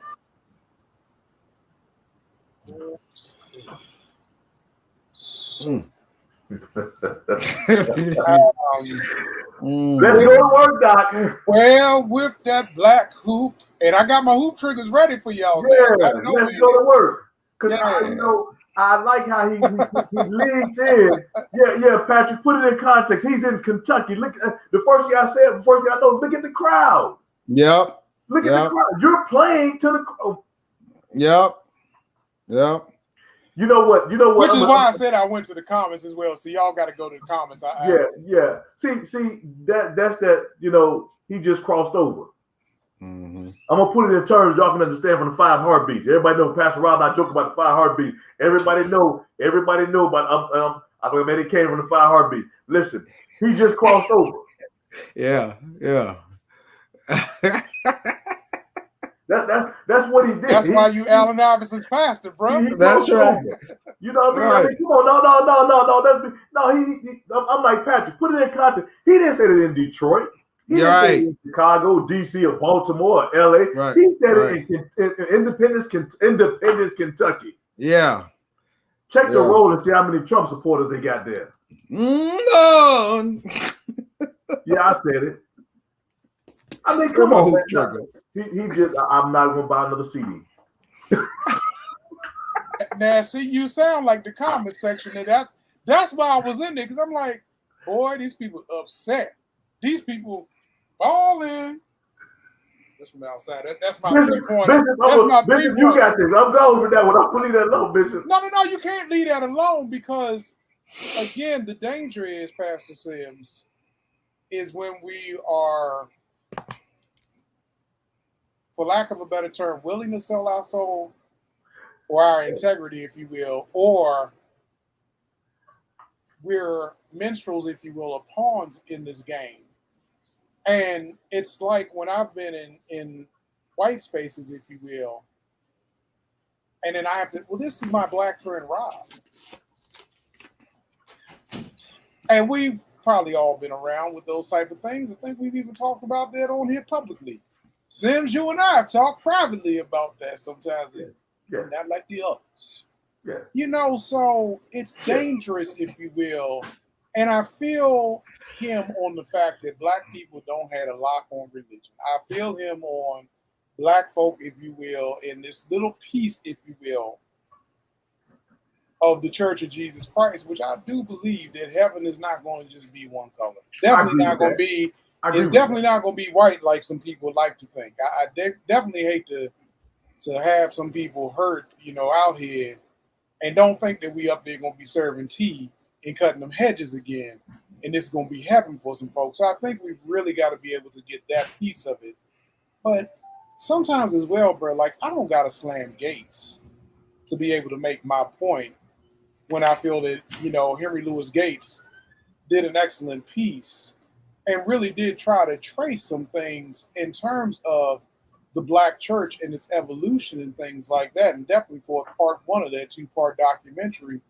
Let's go to work, Doc. Well, with that black hoop, and I got my hoop triggers ready for y'all. Yeah, let's go to work. Because I like how he leans in. Yeah, Patrick, put it in context. He's in Kentucky. Look, the first thing I said, look at the crowd. Yep. Look at the crowd. You're playing to the crowd. Yep. You know what? Which is why I said I went to the comments as well. So y'all got to go to the comments. Yeah. See, that's that. He just crossed over. Mm-hmm. I'm gonna put it in terms y'all can understand from the 5 heartbeats. Everybody know Pastor Rob. I joke about the 5 heartbeats. Everybody know about I think it came from the 5 heartbeats. Listen, he just crossed over. Yeah. That's what he did. That's why you Allen Iverson's pastor, bro. He That's crossed right. over. You know what I mean? Right. I mean, come on, no. I'm like Patrick. Put it in context. He didn't say it in Detroit. He You're didn't say right. it in Chicago, DC, or Baltimore, or LA. Right. He said Right. it in Independence, Kentucky. Yeah. Check the roll and see how many Trump supporters they got there. No. Yeah, I said it. I mean, come on, man. He just. I'm not gonna buy another CD. Now, see, you sound like the comment section, and that's why I was in there, because I'm like, boy, these people upset. These people balling. That's from outside. That's my Bishop, 3 point. Bishop, That's my 3 Bishop, point. you got this. I'm going with that one. I'm gonna leave that alone, Bishop. No, you can't leave that alone, because again, the danger is, Pastor Sims, is when we are, for lack of a better term, willing to sell our soul or our integrity, if you will, or we're minstrels, if you will, or pawns in this game. And it's like when I've been in white spaces, if you will, and then I have to, well, this is my black friend Rob. And we've probably all been around with those type of things. I think we've even talked about that on here publicly. Sims, you and I have talked privately about that sometimes. Yeah. Not like the others. Yeah. You know, so it's dangerous, if you will. And I feel him on the fact that black people don't have a lock on religion. I feel him on black folk, if you will, in this little piece, if you will, of the Church of Jesus Christ, which I do believe that heaven is not going to just be one color. Definitely not going to be. It's definitely not going to be white like some people like to think. I definitely hate to have some people hurt, out here, and don't think that we up there going to be serving tea and cutting them hedges again, and this is going to be heaven for some folks. So I think we've really got to be able to get that piece of it. But sometimes as well, bro, like I don't got to slam gates to be able to make my point when I feel that, Henry Louis Gates did an excellent piece and really did try to trace some things in terms of the black church and its evolution and things like that. And definitely for part 1 of that 2-part documentary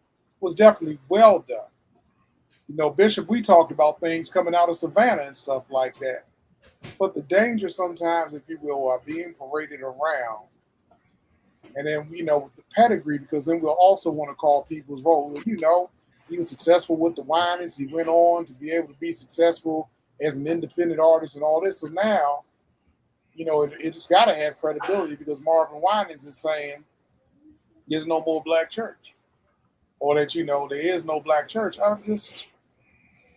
was definitely well done. Bishop, we talked about things coming out of Savannah and stuff like that. But the danger sometimes, if you will, are being paraded around. And then, with the pedigree, because then we'll also want to call people's role. He was successful with the Winans. He went on to be able to be successful as an independent artist and all this. So now, it's got to have credibility, because Marvin Winans is saying there's no more black church, or that, there is no black church. I'm just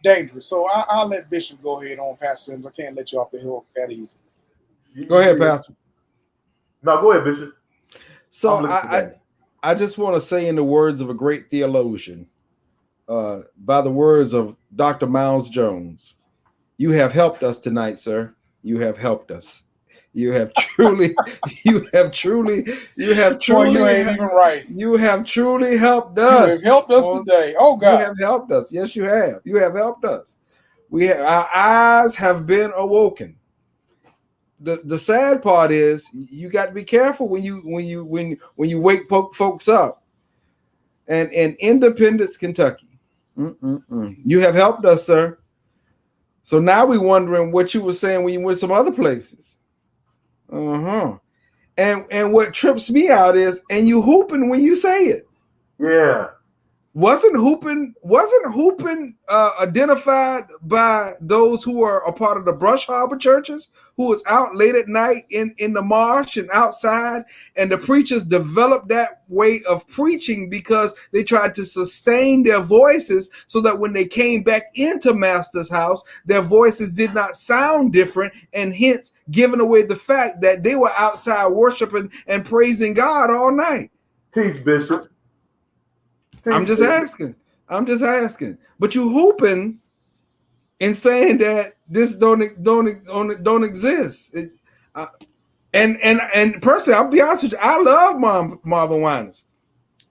dangerous. So I'll let Bishop go ahead on, Pastor Sims. I can't let you off the hook that easy. Go ahead, Pastor. No, go ahead, Bishop. So I just want to say, in the words of a great theologian, by the words of Dr. Miles Jones, you have helped us tonight, sir. You have helped us. You have truly, you have truly. Boy, you ain't even right. You have truly helped us. You have helped us today. Oh God, you have helped us. Yes, you have. You have helped us. Our eyes have been awoken. The sad part is you got to be careful when you wake folks up. And in Independence, Kentucky, you have helped us, sir. So now we're wondering what you were saying when you went some other places. And what trips me out is, and you hooping when you say it. Yeah. Wasn't hooping identified by those who are a part of the Brush Harbor churches, who was out late at night in the marsh and outside, and the preachers developed that way of preaching because they tried to sustain their voices so that when they came back into Master's house, their voices did not sound different, and hence giving away the fact that they were outside worshiping and praising God all night. Teach, Bishop. I'm just asking. But you hooping and saying that this don't exist. And personally, I'll be honest with you, I love Marvin Winans.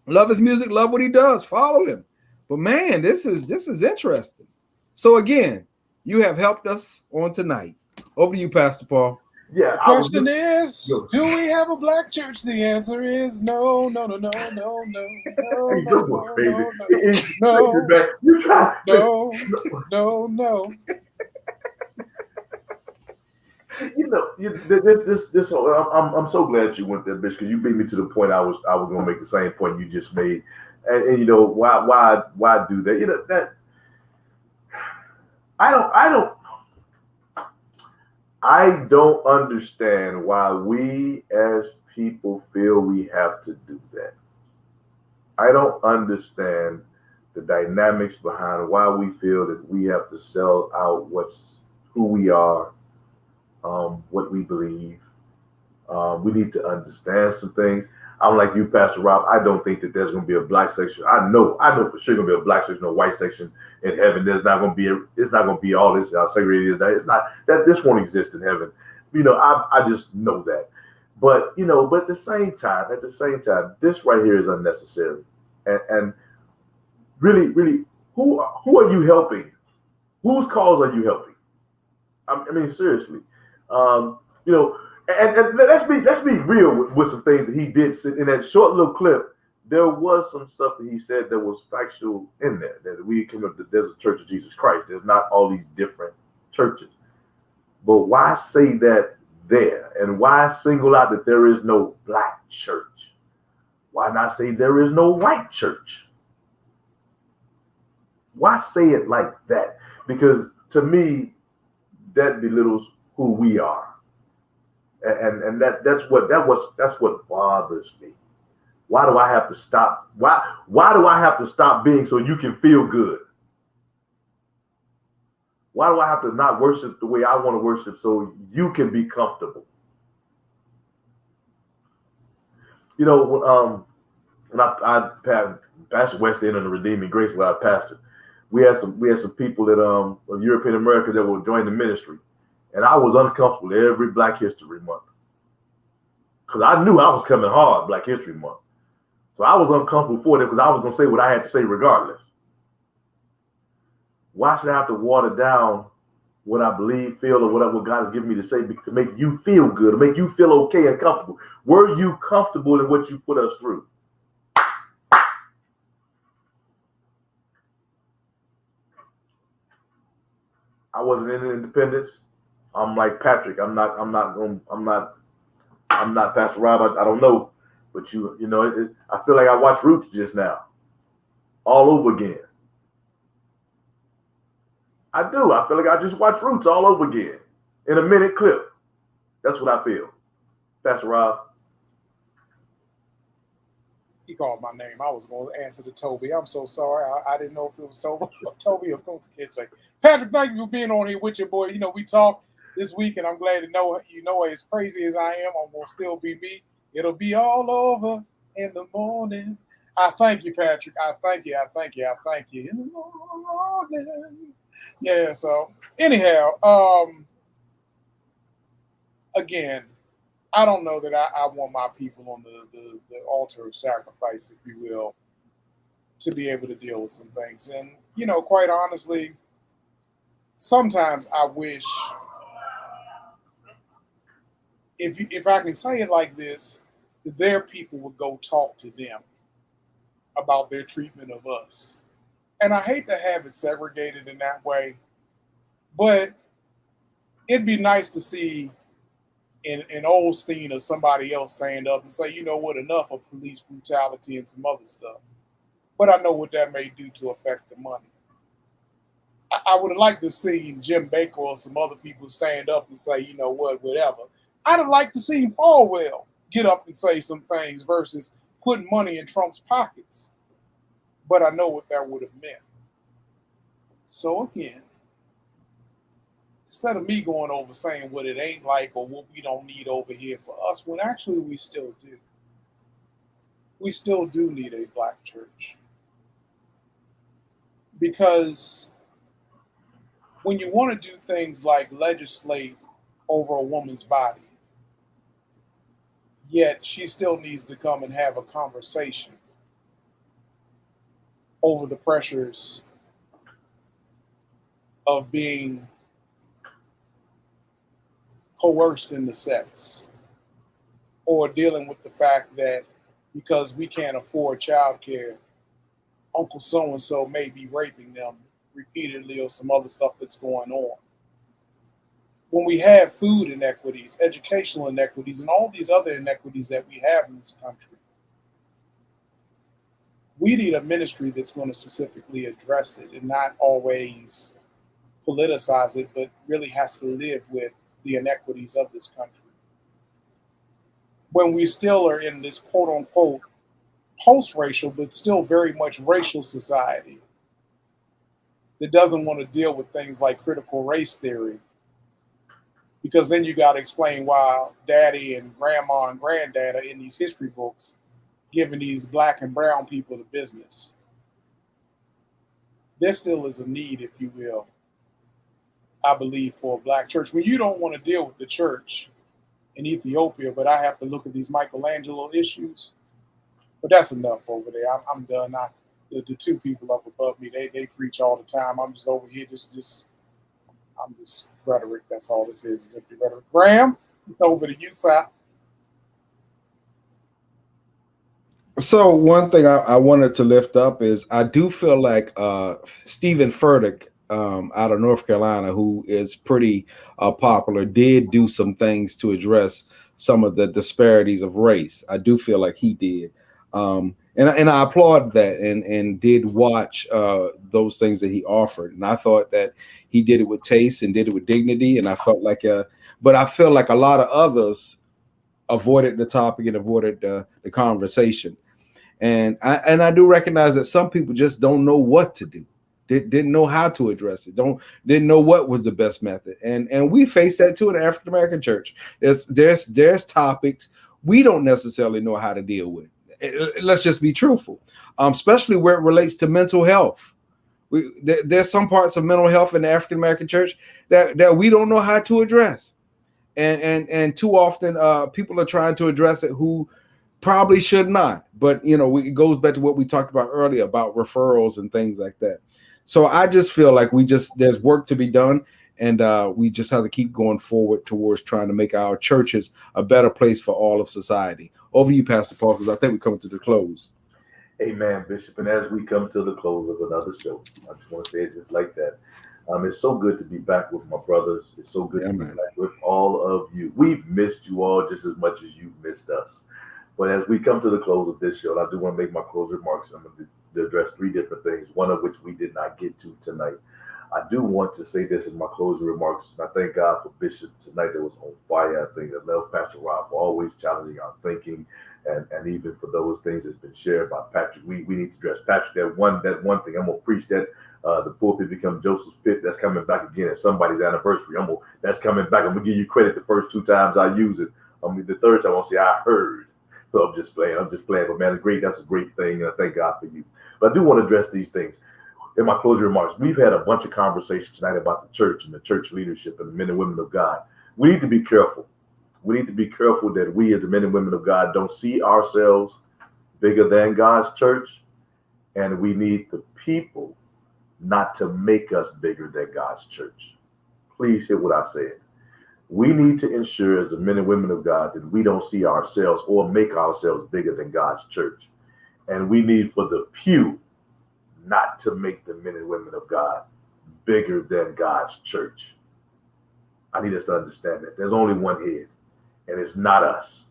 Love his music, love what he does, follow him. But man, this is interesting. So again, you have helped us on tonight. Over to you, Pastor Paul. Yeah, The question is, do we have a black church? The answer is no, no, no, no, no, no, no, Hey, no, you're going no, crazy. no, no, Man. You try. no, no. This. I'm so glad you went there, bitch, because you beat me to the point I was gonna make the same point you just made, and you know why do that? You know that I don't understand why we as people feel we have to do that. I don't understand the dynamics behind why we feel that we have to sell out who we are, what we believe. We need to understand some things. I'm like you, Pastor Rob. I don't think that there's going to be a black section. I know for sure going to be a black section or white section in heaven. There's not going to be. It's not going to be all this segregated. Is that? It's not that this won't exist in heaven. You know, I just know that. But you know, but at the same time, this right here is unnecessary. And really, who are you helping? Whose cause are you helping? I mean, seriously. You know. And let's be real with some things that he did in that short little clip. There was some stuff that he said that was factual in there. That we came up that there's a Church of Jesus Christ. There's not all these different churches. But why say that there? And why single out that there is no black church? Why not say there is no white church? Why say it like that? Because to me, that belittles who we are. And that's what bothers me. Why do I have to stop? Why do I have to stop being so you can feel good? Why do I have to not worship the way I want to worship so you can be comfortable? You know, when I Pastor West End of the Redeeming Grace where I pastored, we had some people that of European Americans that were joining the ministry. And I was uncomfortable every Black History Month because I knew I was coming hard Black History Month. So I was uncomfortable for that because I was going to say what I had to say regardless. Why should I have to water down what I believe, feel, or whatever God has given me to say to make you feel good, to make you feel okay and comfortable? Were you comfortable in what you put us through? I wasn't in independence. I'm like Patrick. I'm not Pastor Rob. I don't know, but you know, I feel like I watched Roots just now, all over again. I do. I feel like I just watched Roots all over again in a minute clip. That's what I feel, Pastor Rob. He called my name. I was going to answer to Toby. I'm so sorry. I didn't know if it was Toby or Coach Kid. Patrick, thank you for being on here with your boy. You know, we talked this week, and I'm glad to know as crazy as I am, I'm going to still be me. It'll be all over in the morning. I thank you, Patrick. I thank you. In the morning. Yeah, so anyhow, again, I don't know that I want my people on the altar of sacrifice, if you will, to be able to deal with some things. And, you know, quite honestly, sometimes I wish, if I can say it like this, that their people would go talk to them about their treatment of us. And I hate to have it segregated in that way, but it'd be nice to see in Osteen or somebody else stand up and say, you know what, enough of police brutality and some other stuff. But I know what that may do to affect the money. I would have liked to see Jim Baker or some other people stand up and say, you know what, whatever. I'd have liked to see Falwell get up and say some things versus putting money in Trump's pockets. But I know what that would have meant. So again, instead of me going over saying what it ain't like or what we don't need over here for us, when actually we still do. We still do need a black church. Because when you want to do things like legislate over a woman's body, Yet she still needs to come and have a conversation over the pressures of being coerced into sex, or dealing with the fact that because we can't afford childcare, Uncle so and so may be raping them repeatedly or some other stuff that's going on. When we have food inequities, educational inequities, and all these other inequities that we have in this country, we need a ministry that's going to specifically address it and not always politicize it, but really has to live with the inequities of this country. When we still are in this quote unquote post racial, but still very much racial society that doesn't want to deal with things like critical race theory, because then you got to explain why daddy and grandma and granddad are in these history books giving these black and brown people the business. There still is a need, if you will, I believe, for a black church. When you don't want to deal with the church in Ethiopia, but I have to look at these Michelangelo issues. But that's enough over there. I'm done. The two people up above me, they preach all the time. I'm just over here, I'm just rhetoric. That's all this is empty rhetoric. Graham, over to you, Sept. So one thing I wanted to lift up is I do feel like Stephen Furtick out of North Carolina, who is pretty popular, did do some things to address some of the disparities of race. I do feel like he did. And I applaud that and did watch those things that he offered. And I thought that he did it with taste and did it with dignity. And I felt like, but I feel like a lot of others avoided the topic and avoided the conversation. And I do recognize that some people just don't know what to do. Didn't know how to address it. Didn't know what was the best method. And we face that too in the African American church. There's topics we don't necessarily know how to deal with. Let's just be truthful, especially where it relates to mental health. There's some parts of mental health in the African American church that we don't know how to address, and too often people are trying to address it who probably should not. But it goes back to what we talked about earlier about referrals and things like that. So I just feel like there's work to be done, and we just have to keep going forward towards trying to make our churches a better place for all of society. Over to you, Pastor Paul, because I think we're coming to the close. Amen, Bishop. And as we come to the close of another show, I just want to say it just like that. It's so good to be back with my brothers. It's so good to be back with all of you. We've missed you all just as much as you've missed us. But as we come to the close of this show, I do want to make my closing remarks. I'm going to address three different things, one of which we did not get to tonight. I do want to say this in my closing remarks. I thank God for Bishop tonight that was on fire. I think I love Pastor Rob for always challenging our thinking, and even for those things that's been shared by Patrick. We need to address Patrick. That one thing I'm gonna preach that the pulpit become Joseph's pit. That's coming back again at somebody's anniversary. That's coming back. I'm gonna give you credit the first two times I use it. The third time I'll say I heard. So I'm just playing. But man, that's a great thing. And I thank God for you. But I do want to address these things. In my closing remarks, we've had a bunch of conversations tonight about the church and the church leadership and the men and women of God. We need to be careful. We need to be careful that we as the men and women of God don't see ourselves bigger than God's church. And we need the people not to make us bigger than God's church. Please hear what I said. We need to ensure as the men and women of God that we don't see ourselves or make ourselves bigger than God's church. And we need for the pew not to make the men and women of God bigger than God's church. I need us to understand that there's only one head, and it's not us.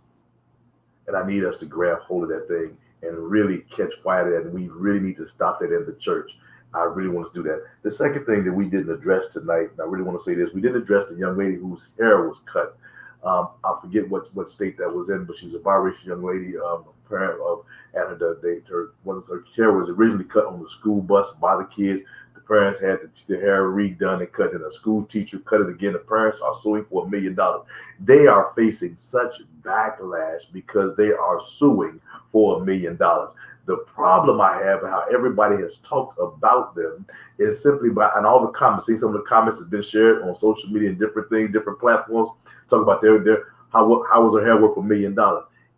And I need us to grab hold of that thing and really catch fire to that. And we really need to stop that in the church. I really want us to do that. The second thing that we didn't address tonight, and I really want to say this, we didn't address the young lady whose hair was cut. I forget what state that was in, but she's a biracial young lady, parent of, and her hair was originally cut on the school bus by the kids. The parents had the hair redone and cut, and a school teacher cut it again. The parents are suing for $1 million. They are facing such backlash because they are suing for $1 million. The problem I have and how everybody has talked about them is simply by, and all the comments, see some of the comments has been shared on social media and different things, different platforms, talk about how was her hair worth $1 million.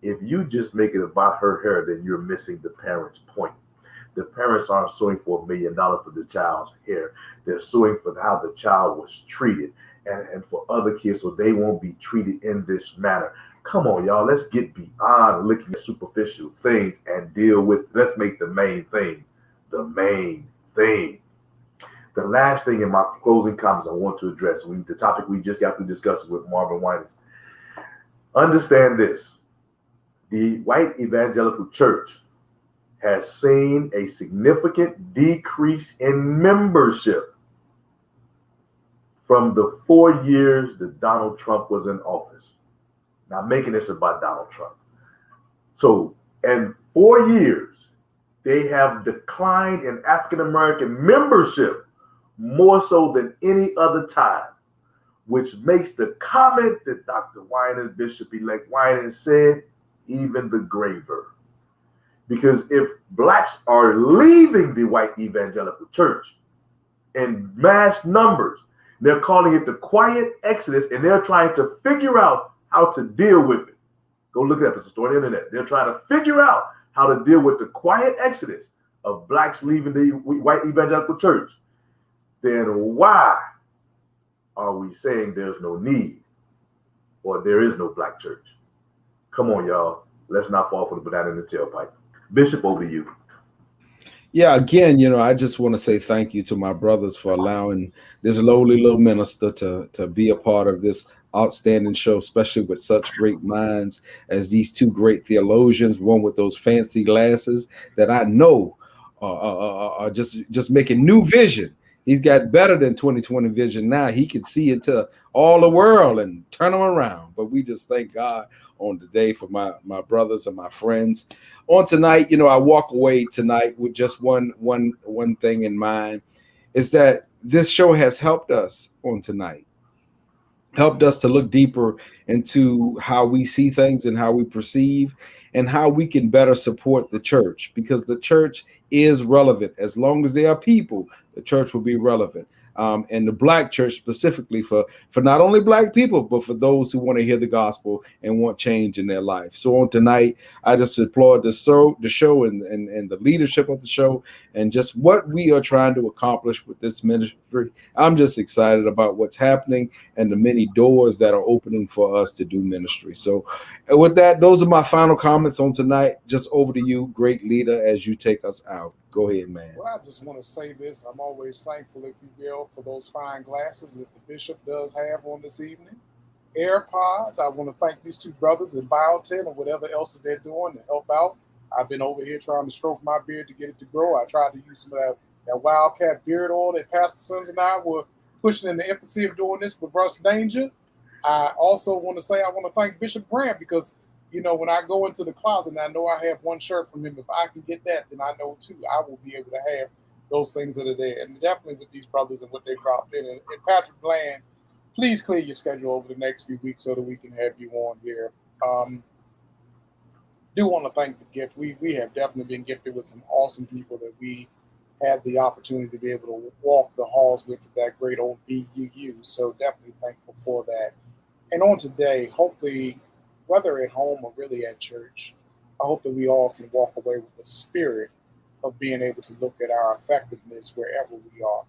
If you just make it about her hair, then you're missing the parents' point. The parents aren't suing for $1 million for the child's hair. They're suing for how the child was treated and for other kids so they won't be treated in this manner. Come on, y'all. Let's get beyond looking at superficial things and deal with, let's make the main thing the main thing. The last thing in my closing comments I want to address, the topic we just got to discuss with Marvin Winans. Understand this. The white evangelical church has seen a significant decrease in membership from the 4 years that Donald Trump was in office. Now, making this about Donald Trump. So, in 4 years, they have declined in African American membership more so than any other time, which makes the comment that Dr. Winans, Bishop-elect Winans said, even the graver. Because if blacks are leaving the white evangelical church in mass numbers, they're calling it the quiet exodus, and they're trying to figure out how to deal with it. Go look it up. It's a story on the internet. They're trying to figure out how to deal with the quiet exodus of blacks leaving the white evangelical church. Then why are we saying there's no need or there is no black church? Come on, y'all. Let's not fall for the banana in the tailpipe. Bishop, over to you. Yeah, again, I just want to say thank you to my brothers for allowing this lowly little minister to be a part of this outstanding show, especially with such great minds as these two great theologians, one with those fancy glasses that I know are just making new vision. He's got better than 20/20 vision now. He can see into all the world and turn them around. But we just thank God on today for my brothers and my friends. On tonight, I walk away tonight with just one thing in mind, is that this show has helped us on tonight, helped us to look deeper into how we see things and how we perceive and how we can better support the church, because the church is relevant. As long as there are people, the church will be relevant. And the black church specifically for not only black people, but for those who want to hear the gospel and want change in their life. So on tonight, I just applaud the show and the leadership of the show and just what we are trying to accomplish with this ministry. I'm just excited about what's happening and the many doors that are opening for us to do ministry. So with that, those are my final comments on tonight. Just over to you, great leader, as you take us out. Go ahead, man. Well, I just want to say this. I'm always thankful, if you will, for those fine glasses that the bishop does have on this evening. AirPods. I want to thank these two brothers in Biotin or whatever else that they're doing to help out. I've been over here trying to stroke my beard to get it to grow. I tried to use some of that Wildcat beard oil that Pastor Sims and I were pushing in the infancy of doing this with Russ Danger. I also want to say I want to thank Bishop Grant because, when I go into the closet and I know I have one shirt from him, if I can get that, then I know too I will be able to have those things that are there. And definitely with these brothers and what they dropped in. And Patrick Bland, please clear your schedule over the next few weeks so that we can have you on here. Do want to thank the gift. We have definitely been gifted with some awesome people that we had the opportunity to be able to walk the halls with at that great old VUU. So definitely thankful for that. And on today, hopefully, whether at home or really at church, I hope that we all can walk away with the spirit of being able to look at our effectiveness wherever we are.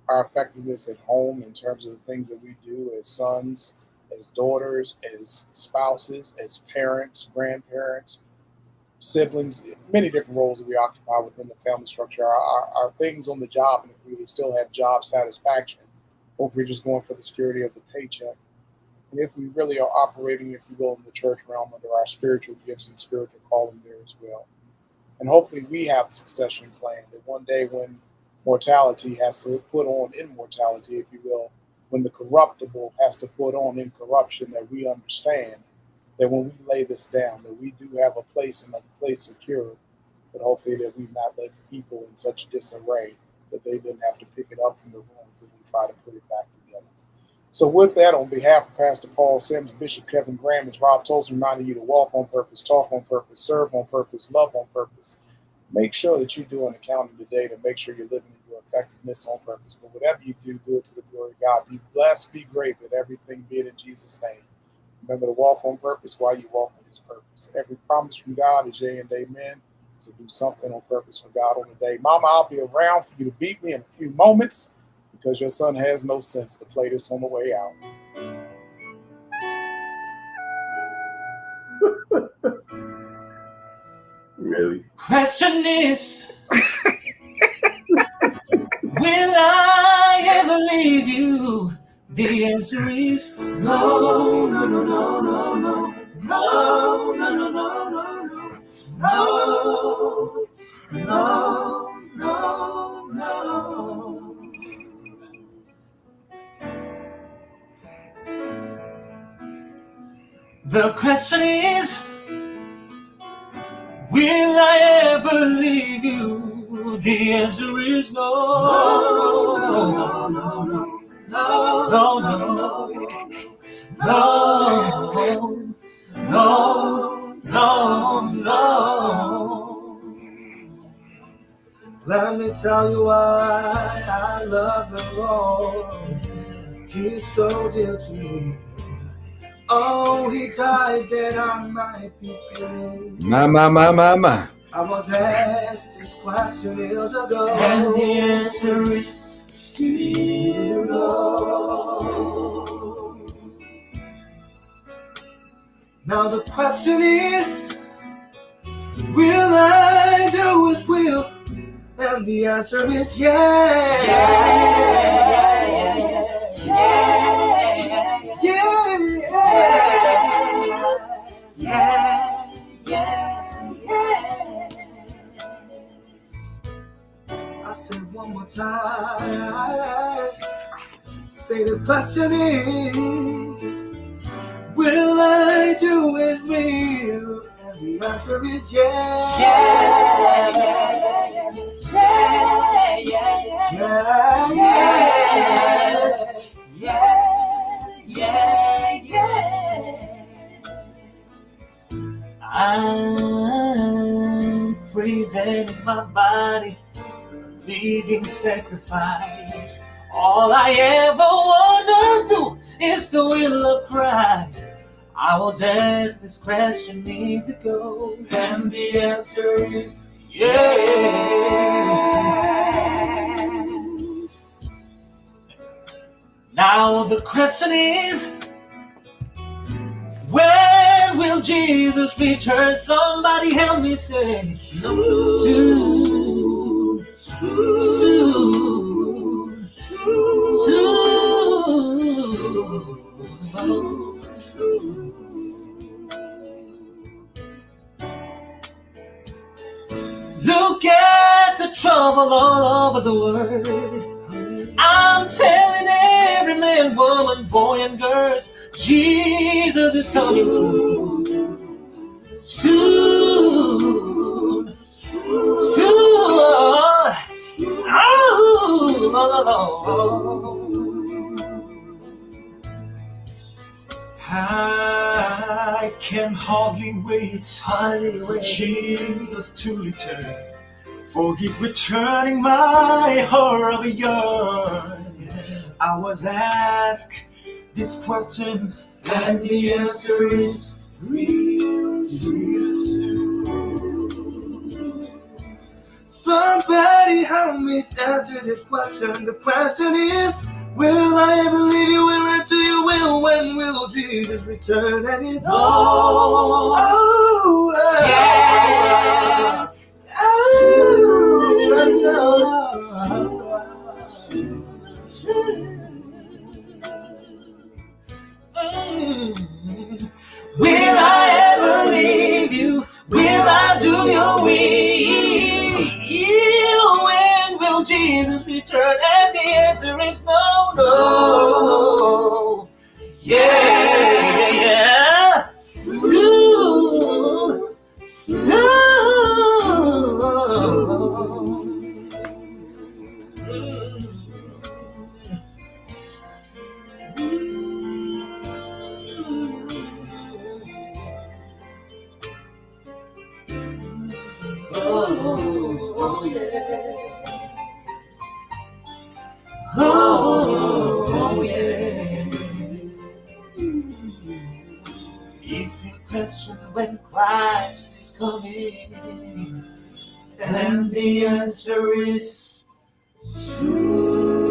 Our effectiveness at home in terms of the things that we do as sons, as daughters, as spouses, as parents, grandparents, siblings, many different roles that we occupy within the family structure. Our things on the job, and if we still have job satisfaction, or if we're just going for the security of the paycheck. And if we really are operating, if you will, in the church realm under our spiritual gifts and spiritual calling there as well. And hopefully we have a succession plan that one day when mortality has to put on immortality, if you will, when the corruptible has to put on incorruption, that we understand that when we lay this down, that we do have a place and a place secure, but hopefully that we've not left people in such disarray that they didn't have to pick it up from the ruins and then try to put it back together. So with that, on behalf of Pastor Paul Sims, Bishop Kevin Graham, it's Rob Tolson reminding you to walk on purpose, talk on purpose, serve on purpose, love on purpose. Make sure that you do an accounting today to make sure you're living in your effectiveness on purpose. But whatever you do, do it to the glory of God. Be blessed, be great, with everything be it in Jesus' name. Remember to walk on purpose while you walk on His purpose. Every promise from God is yea and amen. So do something on purpose for God on the day. Mama, I'll be around for you to beat me in a few moments because your son has no sense to play this on the way out. Really? Question is, will I ever leave you? The answer is no, no, no, no, no, no, no, no, no, no, no, no, no, no. The question is, will I ever leave you? The answer is no, no, no, no, no, no, no, no, no. Let me tell you why I love the Lord. He's so dear to me. Oh, He died that I might be free. My. I was asked this question years ago, And the answer is still no. Now the question is, will I do His will? And the answer is yes. Yes, yes, Yes. yes. I said one more time. Say the question is, will I do His will? And the answer is yes. I'm presenting my body, living sacrifice. All I ever want to do is the will of Christ. I was asked this question years ago, and the answer is yes. Now the question is, when will Jesus return? Somebody help me say, soon, soon, soon. Look at the trouble all over the world. I'm telling every man, woman, boy, and girls, Jesus is coming soon. Soon. Soon. Oh. I can hardly wait for Jesus to return, for He's returning my heart of a yearn. I was asked this question, and the answer is real soon. Somebody help me answer this question. The question is, will I ever leave you? Will I do your will? When will Jesus return? And it's Yes. Will I ever leave you? Will I do your will? When will Jesus return? And the answer is no, no. Yeah. Soon. Oh, yeah. Oh, yeah. you question when Christ is coming, and the answer is soon.